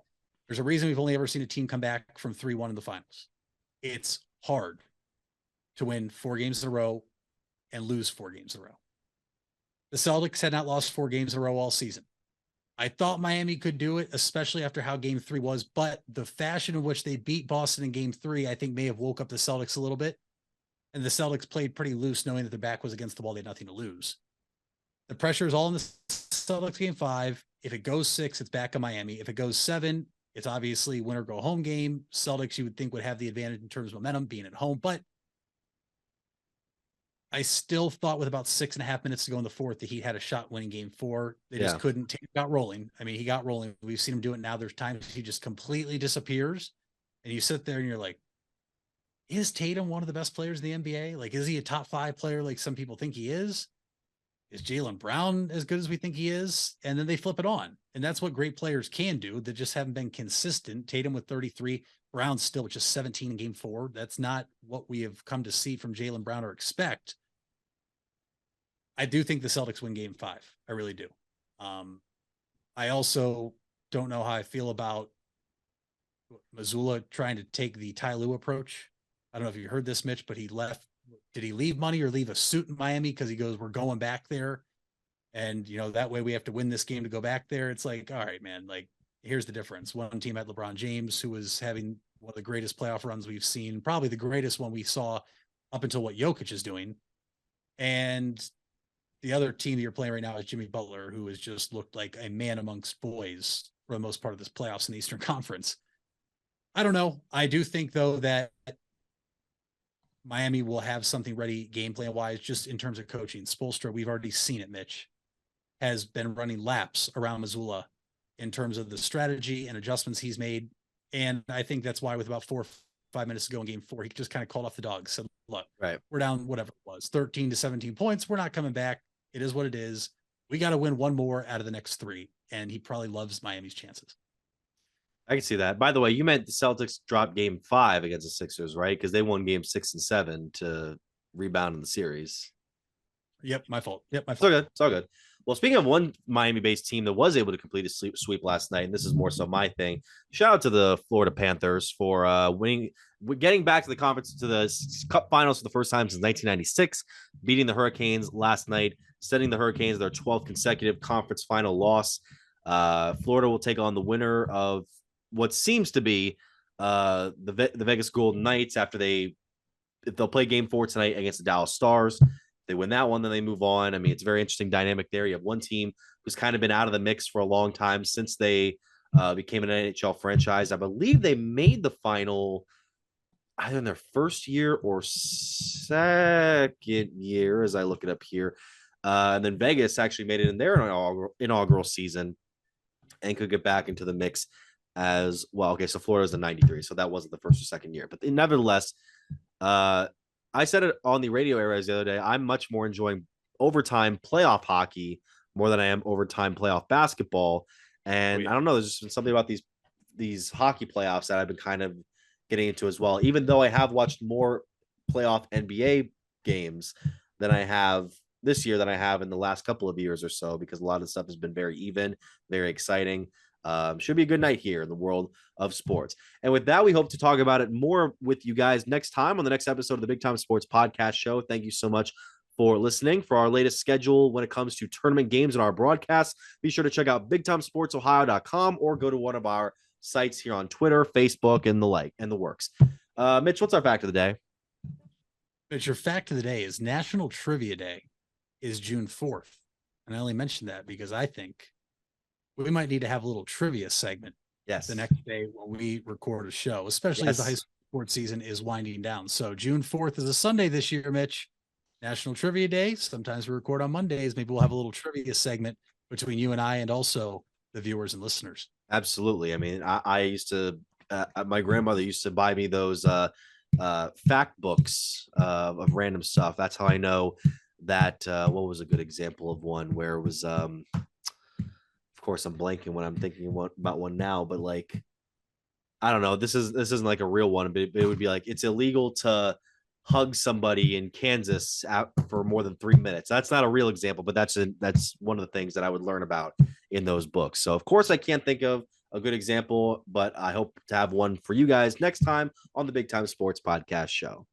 There's a reason we've only ever seen a team come back from 3-1 in the finals. It's hard to win 4 games in a row and lose 4 games in a row. The Celtics had not lost 4 games in a row all season. I thought Miami could do it, especially after how game 3 was, but the fashion in which they beat Boston in game 3, I think may have woke up the Celtics a little bit. And the Celtics played pretty loose, knowing that their back was against the wall. They had nothing to lose. The pressure is all in the Celtics game 5. If it goes 6, it's back on Miami. If it goes 7, it's obviously win or go home game. Celtics, you would think, would have the advantage in terms of momentum being at home, but I still thought with about 6.5 minutes to go in the 4th, the Heat had a shot winning game 4. They just couldn't. He got rolling. I mean, he got rolling. We've seen him do it now. There's times he just completely disappears, and you sit there and you're like, is Tatum one of the best players in the NBA? Like, is he a top 5 player like some people think he is? Is Jaylen Brown as good as we think he is? And then they flip it on. And that's what great players can do that just haven't been consistent. Tatum with 33, Brown still with just 17 in game 4. That's not what we have come to see from Jaylen Brown or expect. I do think the Celtics win game 5. I really do. I also don't know how I feel about Mazzulla trying to take the Ty Lue approach. I don't know if you heard this, Mitch, but he left. Did he leave money or leave a suit in Miami? Because he goes, we're going back there. And, that way we have to win this game to go back there. It's like, all right, man, like, here's the difference. One team had LeBron James, who was having one of the greatest playoff runs we've seen, probably the greatest one we saw up until what Jokic is doing. And the other team that you're playing right now is Jimmy Butler, who has just looked like a man amongst boys for the most part of this playoffs in the Eastern Conference. I don't know. I do think, though, that Miami will have something ready game plan wise, just in terms of coaching. Spoelstra, we've already seen it, Mitch, has been running laps around Mazzulla in terms of the strategy and adjustments he's made. And I think that's why with about 4 or 5 minutes to go in game 4, he just kind of called off the dogs, said, look, we're down whatever it was, 13 to 17 points. We're not coming back. It is what it is. We got to win 1 more out of the next 3. And he probably loves Miami's chances. I can see that. By the way, you meant the Celtics dropped game 5 against the Sixers, right? Because they won game 6 and 7 to rebound in the series. Yep, my fault. It's all good. It's all good. Well, speaking of one Miami-based team that was able to complete a sweep last night, and this is more so my thing, shout out to the Florida Panthers for getting back to the conference, to the Cup Finals for the first time since 1996, beating the Hurricanes last night, sending the Hurricanes their 12th consecutive conference final loss. Florida will take on the winner of what seems to be the Vegas Golden Knights if they'll play game 4 tonight against the Dallas Stars. They win that one, then they move on. I mean, it's a very interesting dynamic there. You have one team who's kind of been out of the mix for a long time since they became an NHL franchise. I believe they made the final either in their first year or second year, as I look it up here. And then Vegas actually made it in their inaugural season and could get back into the mix as well. Okay, so Florida's in 93, so that wasn't the first or second year. But nevertheless, I said it on the radio airways the other day. I'm much more enjoying overtime playoff hockey more than I am overtime playoff basketball. And I don't know, there's just been something about these hockey playoffs that I've been kind of getting into as well. Even though I have watched more playoff NBA games than I have this year than I have in the last couple of years or so, because a lot of the stuff has been very even, very exciting. Should be a good night here in the world of sports. And with that, we hope to talk about it more with you guys next time on the next episode of the Big Time Sports Podcast Show. Thank you so much for listening. For our latest schedule when it comes to tournament games and our broadcasts, be sure to check out BigTimeSportsOhio.com or go to one of our sites here on Twitter, Facebook, and the works. Mitch, what's our fact of the day? Mitch, your fact of the day is National Trivia Day is June 4th. And I only mentioned that because I think we might need to have a little trivia segment the next day when we record a show, especially as the high school sports season is winding down. So June 4th is a Sunday this year, Mitch. National Trivia Day. Sometimes we record on Mondays. Maybe we'll have a little trivia segment between you and I and also the viewers and listeners. Absolutely. I mean, I used to, my grandmother used to buy me those fact books of random stuff. That's how I know that. What was a good example of one where it was, of course, I'm blanking when I'm thinking about one now, but like, I don't know. This isn't like a real one, but it would be like it's illegal to hug somebody in Kansas out for more than 3 minutes. That's not a real example, but that's one of the things that I would learn about in those books. So of course I can't think of a good example, but I hope to have one for you guys next time on the Big Time Sports Podcast Show.